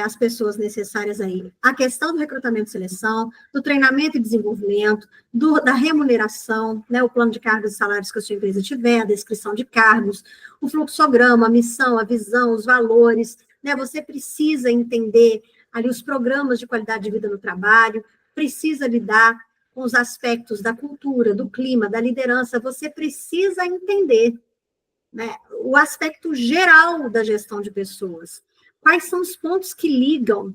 S1: as pessoas necessárias aí. A questão do recrutamento e seleção, do treinamento e desenvolvimento, da remuneração, né, o plano de cargos e salários que a sua empresa tiver, a descrição de cargos, o fluxograma, a missão, a visão, os valores, né, você precisa entender ali os programas de qualidade de vida no trabalho, precisa lidar com os aspectos da cultura, do clima, da liderança, você precisa entender, né, o aspecto geral da gestão de pessoas. Quais são os pontos que ligam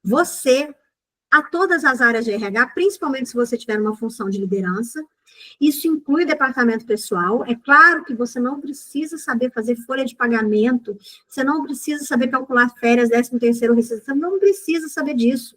S1: você a todas as áreas de RH, principalmente se você tiver uma função de liderança. Isso inclui departamento pessoal. É claro que você não precisa saber fazer folha de pagamento, você não precisa saber calcular férias, 13º, receita, você não precisa saber disso.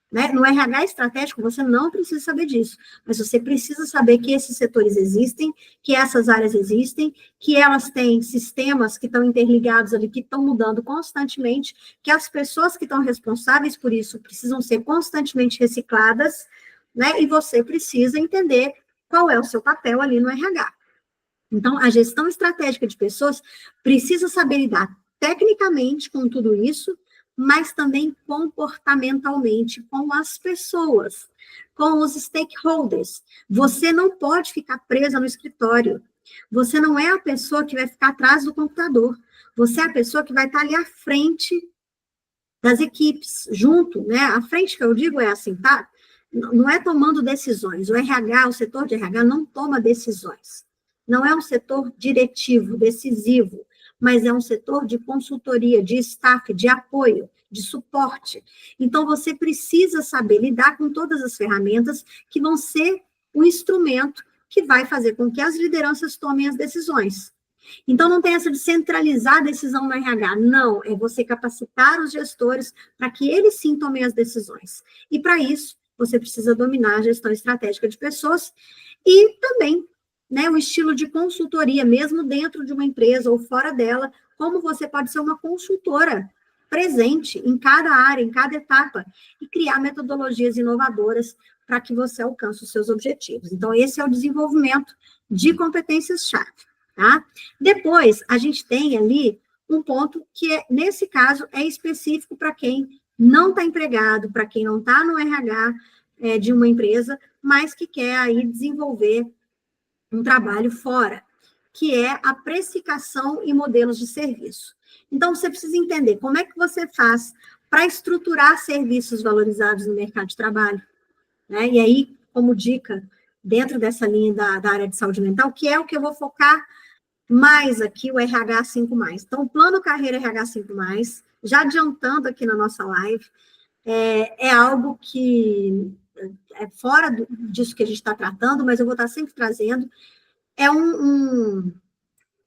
S1: Né? No RH estratégico, você não precisa saber disso, mas você precisa saber que esses setores existem, que essas áreas existem, que elas têm sistemas que estão interligados ali, que estão mudando constantemente, que as pessoas que estão responsáveis por isso precisam ser constantemente recicladas, né? E você precisa entender qual é o seu papel ali no RH. Então, a gestão estratégica de pessoas precisa saber lidar tecnicamente com tudo isso, mas também comportamentalmente com as pessoas, com os stakeholders. Você não pode ficar presa no escritório. Você não é a pessoa que vai ficar atrás do computador. Você é a pessoa que vai estar ali à frente das equipes, junto, né? A frente que eu digo é assim, tá? Não é tomando decisões. O RH, o setor de RH não toma decisões. não é um setor diretivo, decisivo, mas é um setor de consultoria, de staff, de apoio, de suporte. Então, você precisa saber lidar com todas as ferramentas que vão ser o instrumento que vai fazer com que as lideranças tomem as decisões. Então, não tem essa de centralizar a decisão no RH, não, é você capacitar os gestores para que eles sim tomem as decisões. E, para isso, você precisa dominar a gestão estratégica de pessoas e também, né, o estilo de consultoria, mesmo dentro de uma empresa ou fora dela, como você pode ser uma consultora presente em cada área, em cada etapa, e criar metodologias inovadoras para que você alcance os seus objetivos. Então, esse é o desenvolvimento de competências-chave, tá? Depois, a gente tem ali um ponto que, nesse caso, é específico para quem não está empregado, para quem não está no RH de uma empresa, mas que quer aí desenvolver um trabalho fora, que é a precificação e modelos de serviço. Então, você precisa entender como é que você faz para estruturar serviços valorizados no mercado de trabalho, né? E aí, como dica, dentro dessa linha da área de saúde mental, que é o que eu vou focar mais aqui, o RH 5+. Então, o plano carreira RH 5+, já adiantando aqui na nossa live, é algo que é fora disso que a gente está tratando, mas eu vou estar sempre trazendo.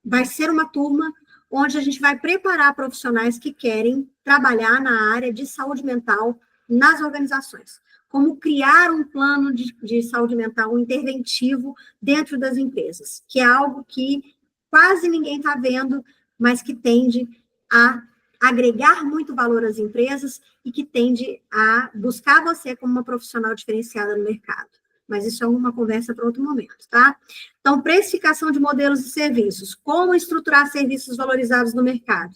S1: Vai ser uma turma onde a gente vai preparar profissionais que querem trabalhar na área de saúde mental nas organizações. Como criar um plano de saúde mental interventivo dentro das empresas, que é algo que quase ninguém está vendo, mas que tende a agregar muito valor às empresas e que tende a buscar você como uma profissional diferenciada no mercado. Mas isso é uma conversa para outro momento, tá? Então, precificação de modelos de serviços, como estruturar serviços valorizados no mercado.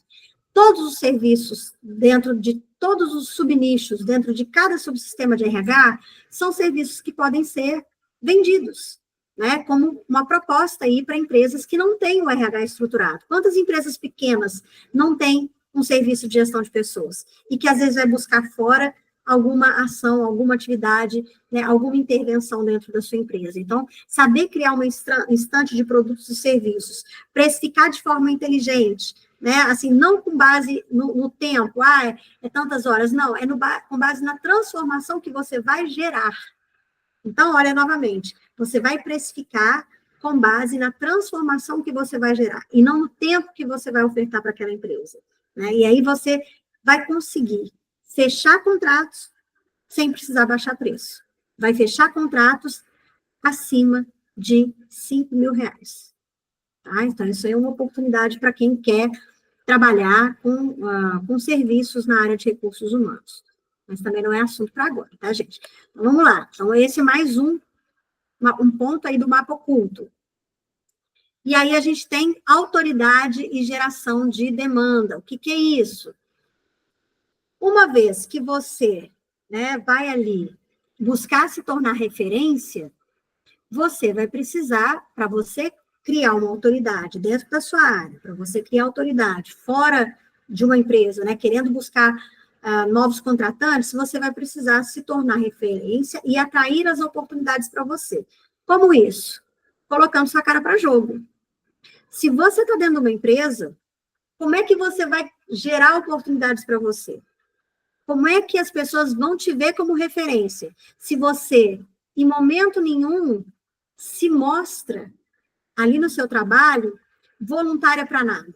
S1: Todos os serviços, dentro de todos os subnichos, dentro de cada subsistema de RH, são serviços que podem ser vendidos, né? Como uma proposta aí para empresas que não têm o RH estruturado. Quantas empresas pequenas não têm um serviço de gestão de pessoas? E que, às vezes, vai buscar fora alguma ação, alguma atividade, né, alguma intervenção dentro da sua empresa. Então, saber criar uma estante de produtos e serviços, precificar de forma inteligente, né, assim, não com base no tempo, é tantas horas, não, com base na transformação que você vai gerar. Então, olha novamente, você vai precificar com base na transformação que você vai gerar, e não no tempo que você vai ofertar para aquela empresa, né, e aí você vai conseguir fechar contratos sem precisar baixar preço. Vai fechar contratos acima de R$5.000. Tá? Então, isso aí é uma oportunidade para quem quer trabalhar com serviços na área de recursos humanos. Mas também não é assunto para agora, tá, gente? Então, vamos lá. Então, esse é mais um ponto aí do mapa oculto. E aí, a gente tem autoridade e geração de demanda. O que é isso? Uma vez que você, né, vai ali buscar se tornar referência, você vai precisar, para você criar uma autoridade dentro da sua área, para você criar autoridade fora de uma empresa, né, querendo buscar novos contratantes, você vai precisar se tornar referência e atrair as oportunidades para você. Como isso? Colocando sua cara para jogo. Se você está dentro de uma empresa, como é que você vai gerar oportunidades para você? Como é que as pessoas vão te ver como referência? Se você, em momento nenhum, se mostra ali no seu trabalho voluntária para nada.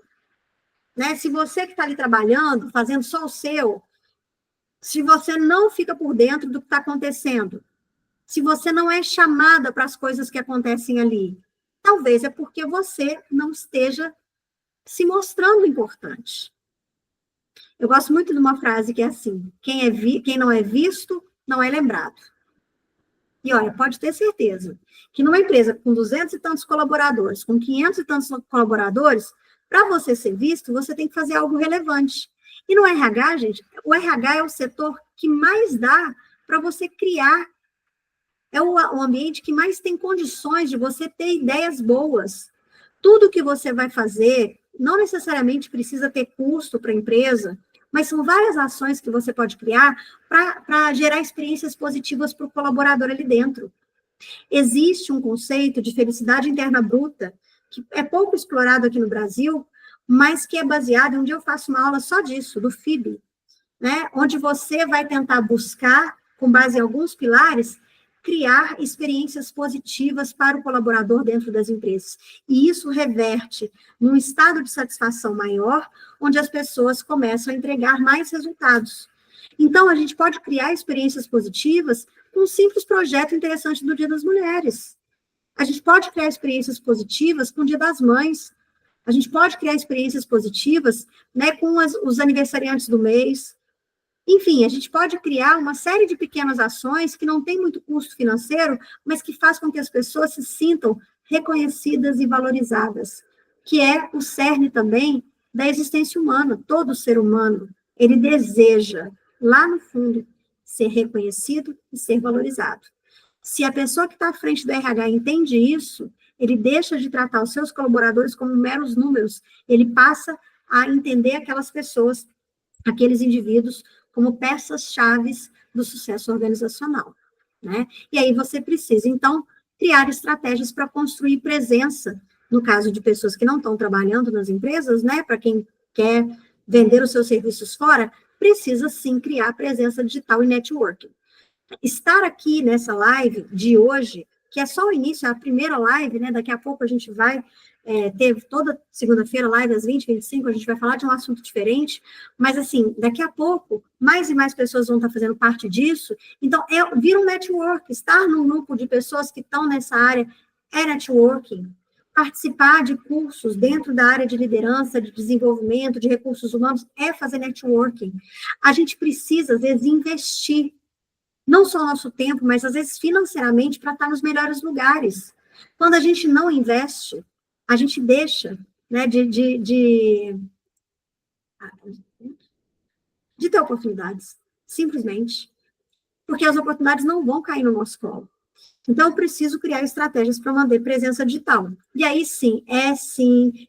S1: Né? Se você que está ali trabalhando, fazendo só o seu, se você não fica por dentro do que está acontecendo, se você não é chamada para as coisas que acontecem ali, talvez é porque você não esteja se mostrando importante. Eu gosto muito de uma frase que é assim, quem não é visto, não é lembrado. E olha, pode ter certeza que numa empresa com 200 e tantos colaboradores, com 500 e tantos colaboradores, para você ser visto, você tem que fazer algo relevante. E no RH, gente, o RH é o setor que mais dá para você criar, é o ambiente que mais tem condições de você ter ideias boas. Tudo que você vai fazer, não necessariamente precisa ter custo para a empresa, mas são várias ações que você pode criar para gerar experiências positivas para o colaborador ali dentro. Existe um conceito de felicidade interna bruta que é pouco explorado aqui no Brasil, mas que é baseado, um dia eu faço uma aula só disso, do FIB, né? Onde você vai tentar buscar, com base em alguns pilares, criar experiências positivas para o colaborador dentro das empresas. E isso reverte num estado de satisfação maior, onde as pessoas começam a entregar mais resultados. Então, a gente pode criar experiências positivas com um simples projeto interessante do Dia das Mulheres. A gente pode criar experiências positivas com o Dia das Mães. A gente pode criar experiências positivas, né, com os aniversariantes do mês. Enfim, a gente pode criar uma série de pequenas ações que não tem muito custo financeiro, mas que faz com que as pessoas se sintam reconhecidas e valorizadas, que é o cerne também da existência humana. Todo ser humano, ele deseja, lá no fundo, ser reconhecido e ser valorizado. Se a pessoa que está à frente do RH entende isso, ele deixa de tratar os seus colaboradores como meros números, ele passa a entender aquelas pessoas, aqueles indivíduos, como peças-chaves do sucesso organizacional, né? E aí você precisa, então, criar estratégias para construir presença, no caso de pessoas que não estão trabalhando nas empresas, né? Para quem quer vender os seus serviços fora, precisa, sim, criar presença digital e networking. Estar aqui nessa live de hoje, que é só o início, é a primeira live, né? Daqui a pouco a gente vai ter toda segunda-feira live às 20h25, a gente vai falar de um assunto diferente, mas assim, daqui a pouco, mais e mais pessoas vão estar fazendo parte disso, então vira um network, estar num grupo de pessoas que estão nessa área é networking, participar de cursos dentro da área de liderança, de desenvolvimento, de recursos humanos, é fazer networking. A gente precisa, às vezes, investir não só o nosso tempo, mas às vezes financeiramente, para estar nos melhores lugares. Quando a gente não investe, a gente deixa, né, de ter oportunidades, simplesmente. Porque as oportunidades não vão cair no nosso colo. Então, eu preciso criar estratégias para manter presença digital. E aí, sim,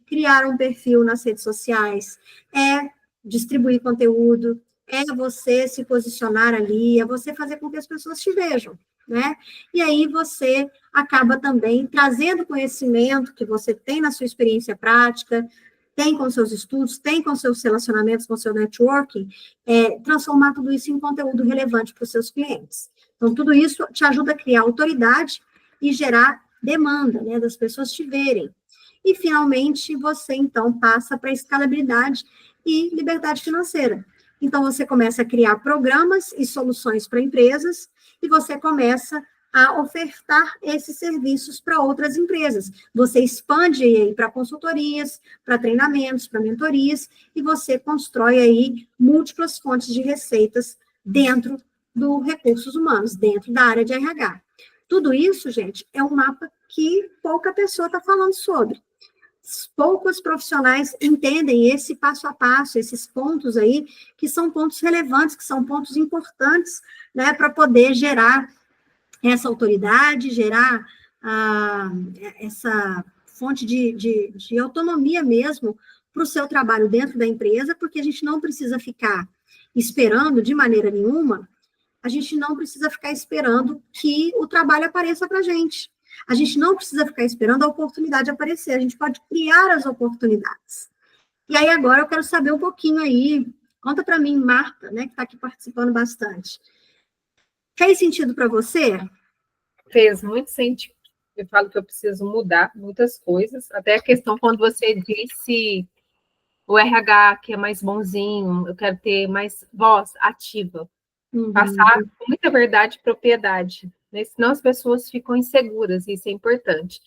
S1: criar um perfil nas redes sociais, é distribuir conteúdo, é você se posicionar ali, é você fazer com que as pessoas te vejam, né? E aí você acaba também trazendo conhecimento que você tem na sua experiência prática, tem com seus estudos, tem com seus relacionamentos, com seu networking, transformar tudo isso em conteúdo relevante para os seus clientes. Então, tudo isso te ajuda a criar autoridade e gerar demanda, né, das pessoas te verem. E, finalmente, você, então, passa para escalabilidade e liberdade financeira. Então, você começa a criar programas e soluções para empresas e você começa a ofertar esses serviços para outras empresas. Você expande aí para consultorias, para treinamentos, para mentorias, e você constrói aí múltiplas fontes de receitas dentro do recursos humanos, dentro da área de RH. Tudo isso, gente, é um mapa que pouca pessoa está falando sobre. Poucos profissionais entendem esse passo a passo, esses pontos aí, que são pontos relevantes, que são pontos importantes, né, para poder gerar essa autoridade, gerar essa fonte de autonomia mesmo para o seu trabalho dentro da empresa, porque a gente não precisa ficar esperando de maneira nenhuma, a gente não precisa ficar esperando que o trabalho apareça para a gente. A gente não precisa ficar esperando a oportunidade aparecer, a gente pode criar as oportunidades. E aí agora eu quero saber um pouquinho aí, conta para mim, Marta, né, que está aqui participando bastante. Fez sentido para você?
S2: Fez muito sentido. Eu falo que eu preciso mudar muitas coisas, até a questão quando você disse o RH que é mais bonzinho, eu quero ter mais voz ativa, passar com muita verdade e propriedade, né? Senão as pessoas ficam inseguras, e isso é importante.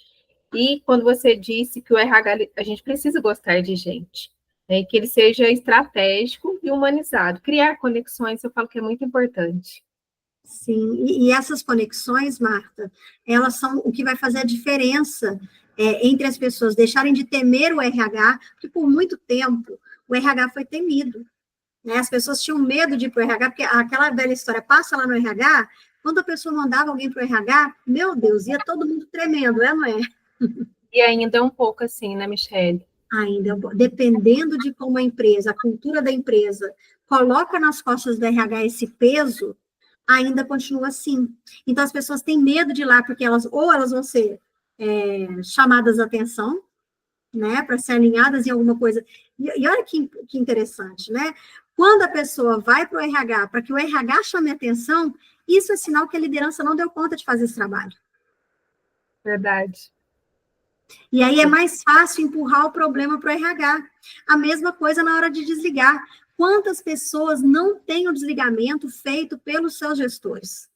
S2: E quando você disse que o RH, a gente precisa gostar de gente, né? Que ele seja estratégico e humanizado. Criar conexões, eu falo que é muito importante.
S1: Sim, e essas conexões, Marta, elas são o que vai fazer a diferença entre as pessoas deixarem de temer o RH, porque por muito tempo o RH foi temido, né? As pessoas tinham medo de ir para o RH, porque aquela velha história, passa lá no RH, quando a pessoa mandava alguém para o RH, meu Deus, ia todo mundo tremendo, não é?
S2: E ainda é um pouco assim, né, Michele?
S1: Ainda, dependendo de como a empresa, a cultura da empresa, coloca nas costas do RH esse peso, ainda continua assim. Então, as pessoas têm medo de ir lá, porque elas vão ser chamadas a atenção, né, para ser alinhadas em alguma coisa. E olha que interessante, né? Quando a pessoa vai para o RH, para que o RH chame atenção, isso é sinal que a liderança não deu conta de fazer esse trabalho.
S2: Verdade.
S1: E aí é mais fácil empurrar o problema para o RH. A mesma coisa na hora de desligar. Quantas pessoas não têm o desligamento feito pelos seus gestores?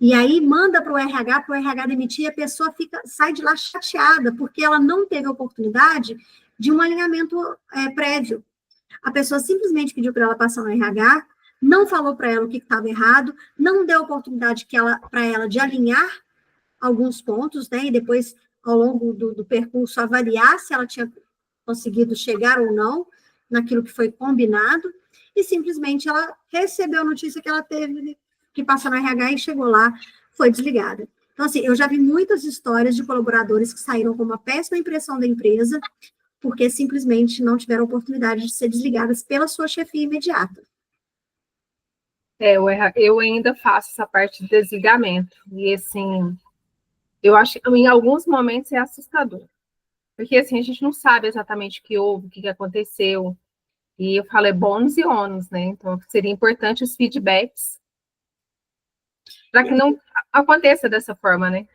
S1: E aí manda para o RH demitir, e a pessoa sai de lá chateada, porque ela não teve a oportunidade de um alinhamento prévio. A pessoa simplesmente pediu para ela passar no RH, não falou para ela o que estava errado, não deu oportunidade para ela de alinhar alguns pontos, né? E depois, ao longo do percurso, avaliar se ela tinha conseguido chegar ou não naquilo que foi combinado, e simplesmente ela recebeu a notícia que ela teve que passar no RH e chegou lá, foi desligada. Então, assim, eu já vi muitas histórias de colaboradores que saíram com uma péssima impressão da empresa, porque simplesmente não tiveram oportunidade de ser desligadas pela sua chefia imediata.
S2: Eu ainda faço essa parte de desligamento. E, assim, eu acho que em alguns momentos é assustador. Porque, assim, a gente não sabe exatamente o que houve, o que aconteceu. E eu falo, é bônus e ônus, né? Então, seria importante os feedbacks para que não aconteça dessa forma, né?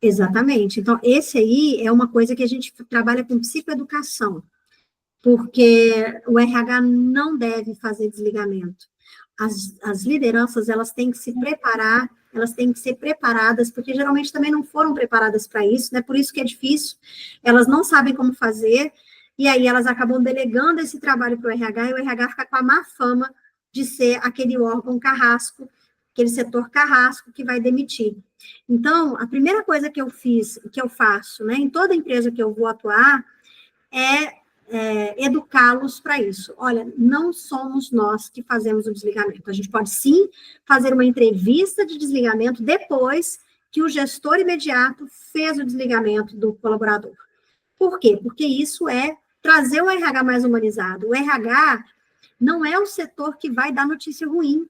S1: Exatamente. Então, esse aí é uma coisa que a gente trabalha com psicoeducação, porque o RH não deve fazer desligamento. As lideranças, elas têm que se preparar, elas têm que ser preparadas, porque geralmente também não foram preparadas para isso, né? Por isso que é difícil, elas não sabem como fazer, e aí elas acabam delegando esse trabalho para o RH, e o RH fica com a má fama de ser aquele órgão carrasco, aquele setor carrasco que vai demitir. Então, a primeira coisa que eu faço, né, em toda empresa que eu vou atuar, é educá-los para isso. Olha, não somos nós que fazemos o desligamento. A gente pode, sim, fazer uma entrevista de desligamento depois que o gestor imediato fez o desligamento do colaborador. Por quê? Porque isso é trazer o RH mais humanizado. O RH não é o setor que vai dar notícia ruim.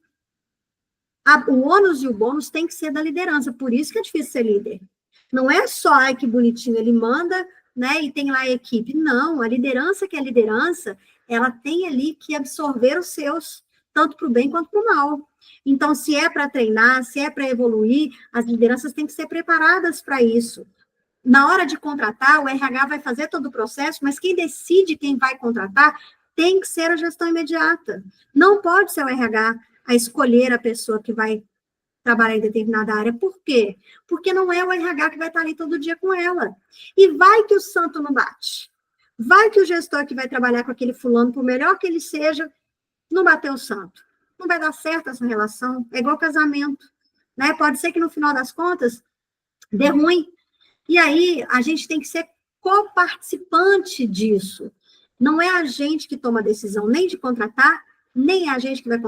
S1: O ônus e o bônus tem que ser da liderança, por isso que é difícil ser líder. Não é só, ai, que bonitinho, ele manda, né, e tem lá a equipe. Não, a liderança que é liderança, ela tem ali que absorver os seus, tanto para o bem quanto para o mal. Então, se é para treinar, se é para evoluir, as lideranças têm que ser preparadas para isso. Na hora de contratar, o RH vai fazer todo o processo, mas quem decide quem vai contratar tem que ser a gestão imediata. Não pode ser o RH a escolher a pessoa que vai trabalhar em determinada área. Por quê? Porque não é o RH que vai estar ali todo dia com ela. E vai que o santo não bate. Vai que o gestor que vai trabalhar com aquele fulano, por melhor que ele seja, não bateu o santo. Não vai dar certo essa relação. É igual casamento, né? Pode ser que no final das contas dê ruim. E aí a gente tem que ser coparticipante disso. Não é a gente que toma a decisão nem de contratar, nem é a gente que vai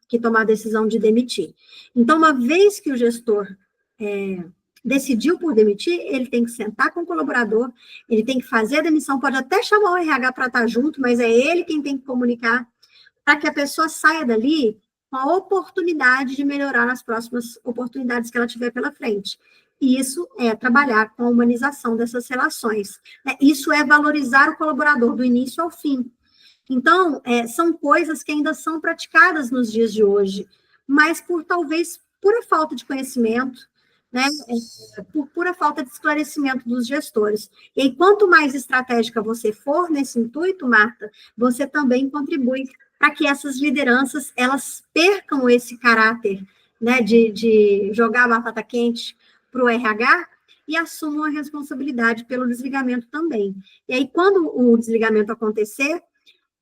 S1: que tomar a decisão de demitir. Então, uma vez que o gestor decidiu por demitir, ele tem que sentar com o colaborador, ele tem que fazer a demissão, pode até chamar o RH para estar junto, mas é ele quem tem que comunicar, para que a pessoa saia dali com a oportunidade de melhorar nas próximas oportunidades que ela tiver pela frente. E isso é trabalhar com a humanização dessas relações. Isso é valorizar o colaborador do início ao fim. Então, são coisas que ainda são praticadas nos dias de hoje, mas talvez pura falta de conhecimento, né? Por pura falta de esclarecimento dos gestores. E aí, quanto mais estratégica você for nesse intuito, Marta, você também contribui para que essas lideranças, elas percam esse caráter, né, de jogar a batata quente para o RH e assumam a responsabilidade pelo desligamento também. E aí, quando o desligamento acontecer,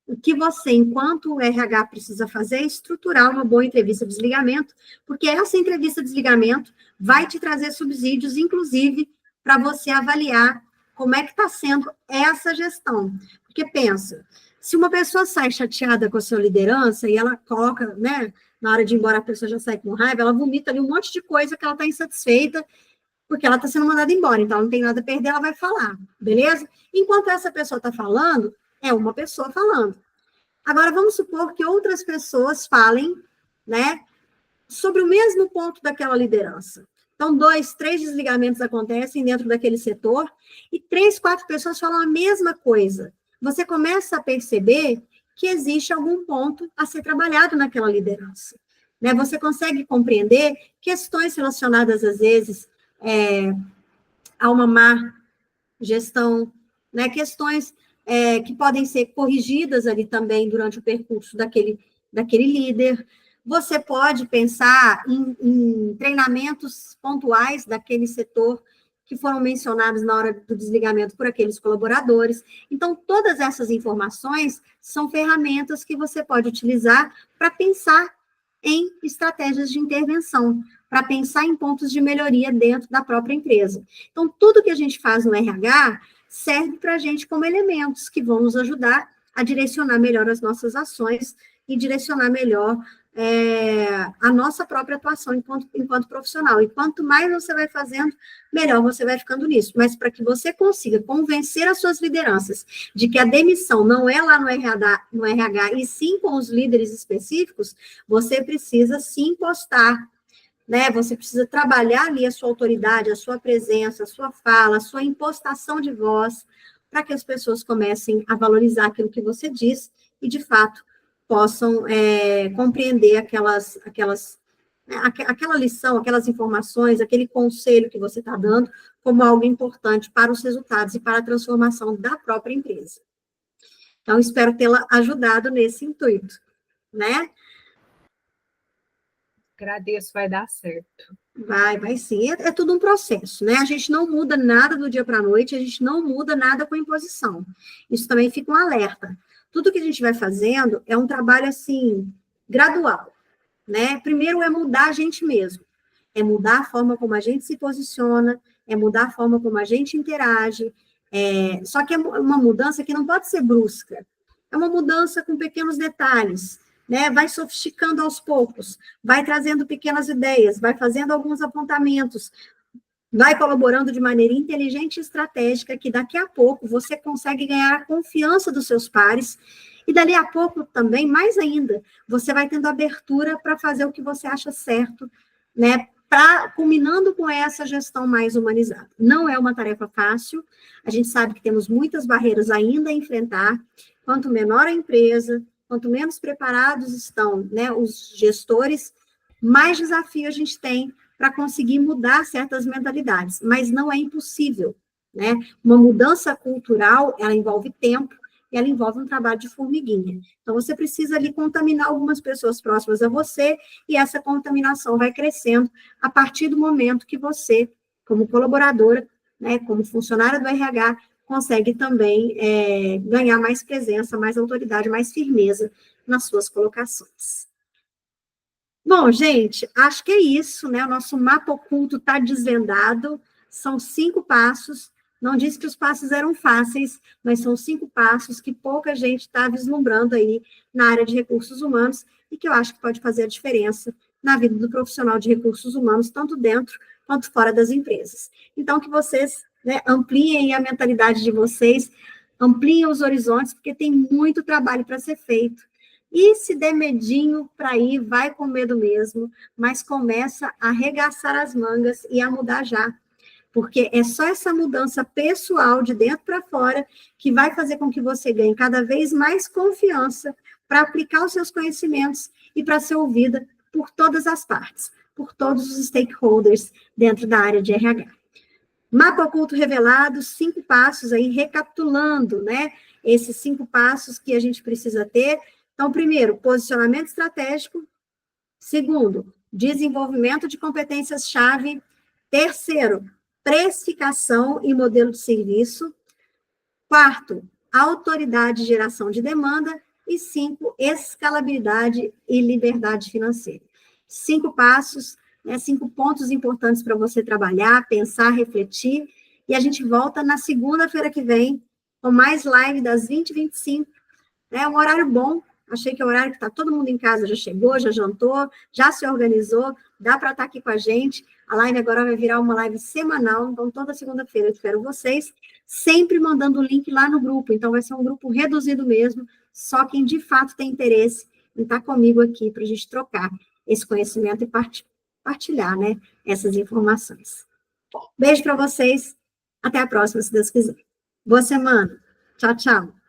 S1: o que você, enquanto RH, precisa fazer é estruturar uma boa entrevista de desligamento, porque essa entrevista de desligamento vai te trazer subsídios, inclusive, para você avaliar como é que está sendo essa gestão. Porque pensa, se uma pessoa sai chateada com a sua liderança e ela coloca, né, na hora de ir embora a pessoa já sai com raiva, ela vomita ali um monte de coisa que ela está insatisfeita, porque ela está sendo mandada embora, então ela não tem nada a perder, ela vai falar, beleza? Enquanto essa pessoa está falando, é uma pessoa falando. Agora, vamos supor que outras pessoas falem, né, sobre o mesmo ponto daquela liderança. Então, 2, 3 desligamentos acontecem dentro daquele setor e 3, 4 pessoas falam a mesma coisa. Você começa a perceber que existe algum ponto a ser trabalhado naquela liderança. Né? Você consegue compreender questões relacionadas, às vezes, a uma má gestão, né? Questões que podem ser corrigidas ali também durante o percurso daquele líder. Você pode pensar em treinamentos pontuais daquele setor que foram mencionados na hora do desligamento por aqueles colaboradores. Então, todas essas informações são ferramentas que você pode utilizar para pensar em estratégias de intervenção, para pensar em pontos de melhoria dentro da própria empresa. Então, tudo que a gente faz no RH serve para a gente como elementos que vão nos ajudar a direcionar melhor as nossas ações e direcionar melhor a nossa própria atuação enquanto profissional. E quanto mais você vai fazendo, melhor você vai ficando nisso. Mas para que você consiga convencer as suas lideranças de que a demissão não é lá no RH e sim com os líderes específicos, você precisa se impostar, né? Você precisa trabalhar ali a sua autoridade, a sua presença, a sua fala, a sua impostação de voz, para que as pessoas comecem a valorizar aquilo que você diz e, de fato, possam compreender aquela lição, aquelas informações, aquele conselho que você está dando como algo importante para os resultados e para a transformação da própria empresa. Então, espero tê-la ajudado nesse intuito, né?
S2: Agradeço, vai dar certo.
S1: Vai sim. É tudo um processo, né? A gente não muda nada do dia para a noite, a gente não muda nada com imposição. Isso também fica um alerta. Tudo que a gente vai fazendo é um trabalho, assim, gradual, né? Primeiro é mudar a gente mesmo, é mudar a forma como a gente se posiciona, é mudar a forma como a gente interage, só que é uma mudança que não pode ser brusca, é uma mudança com pequenos detalhes, né? Vai sofisticando aos poucos, vai trazendo pequenas ideias, vai fazendo alguns apontamentos, vai colaborando de maneira inteligente e estratégica, que daqui a pouco você consegue ganhar a confiança dos seus pares, e dali a pouco também, mais ainda, você vai tendo abertura para fazer o que você acha certo, né? Culminando com essa gestão mais humanizada. Não é uma tarefa fácil, a gente sabe que temos muitas barreiras ainda a enfrentar, quanto menor a empresa, quanto menos preparados estão, né, os gestores, mais desafio a gente tem para conseguir mudar certas mentalidades, mas não é impossível, né? Uma mudança cultural, ela envolve tempo, e ela envolve um trabalho de formiguinha. Então, você precisa ali contaminar algumas pessoas próximas a você, e essa contaminação vai crescendo a partir do momento que você, como colaboradora, né, como funcionária do RH, consegue também ganhar mais presença, mais autoridade, mais firmeza nas suas colocações. Bom, gente, acho que é isso, né? O nosso mapa oculto está desvendado, são 5 passos, não disse que os passos eram fáceis, mas são 5 passos que pouca gente está vislumbrando aí na área de recursos humanos e que eu acho que pode fazer a diferença na vida do profissional de recursos humanos, tanto dentro quanto fora das empresas. Então, que vocês, né, ampliem a mentalidade de vocês, ampliem os horizontes, porque tem muito trabalho para ser feito. E se der medinho para ir, vai com medo mesmo, mas começa a arregaçar as mangas e a mudar já. Porque é só essa mudança pessoal, de dentro para fora, que vai fazer com que você ganhe cada vez mais confiança para aplicar os seus conhecimentos e para ser ouvida por todas as partes, por todos os stakeholders dentro da área de RH. Mapa oculto revelado, 5 passos aí, recapitulando, né? Esses 5 passos que a gente precisa ter. Então, primeiro, posicionamento estratégico. Segundo, desenvolvimento de competências-chave. Terceiro, precificação e modelo de serviço. Quarto, autoridade de geração de demanda. E 5, escalabilidade e liberdade financeira. 5 passos, né, 5 pontos importantes para você trabalhar, pensar, refletir. E a gente volta na segunda-feira que vem, com mais live das 20h25. É um horário bom. Achei que é o horário que está todo mundo em casa, já chegou, já jantou, já se organizou, dá para estar aqui com a gente. A live agora vai virar uma live semanal, então toda segunda-feira eu espero vocês, sempre mandando o link lá no grupo. Então vai ser um grupo reduzido mesmo, só quem de fato tem interesse em estar comigo aqui para a gente trocar esse conhecimento e partilhar, né, essas informações. Beijo para vocês, até a próxima, se Deus quiser. Boa semana. Tchau, tchau.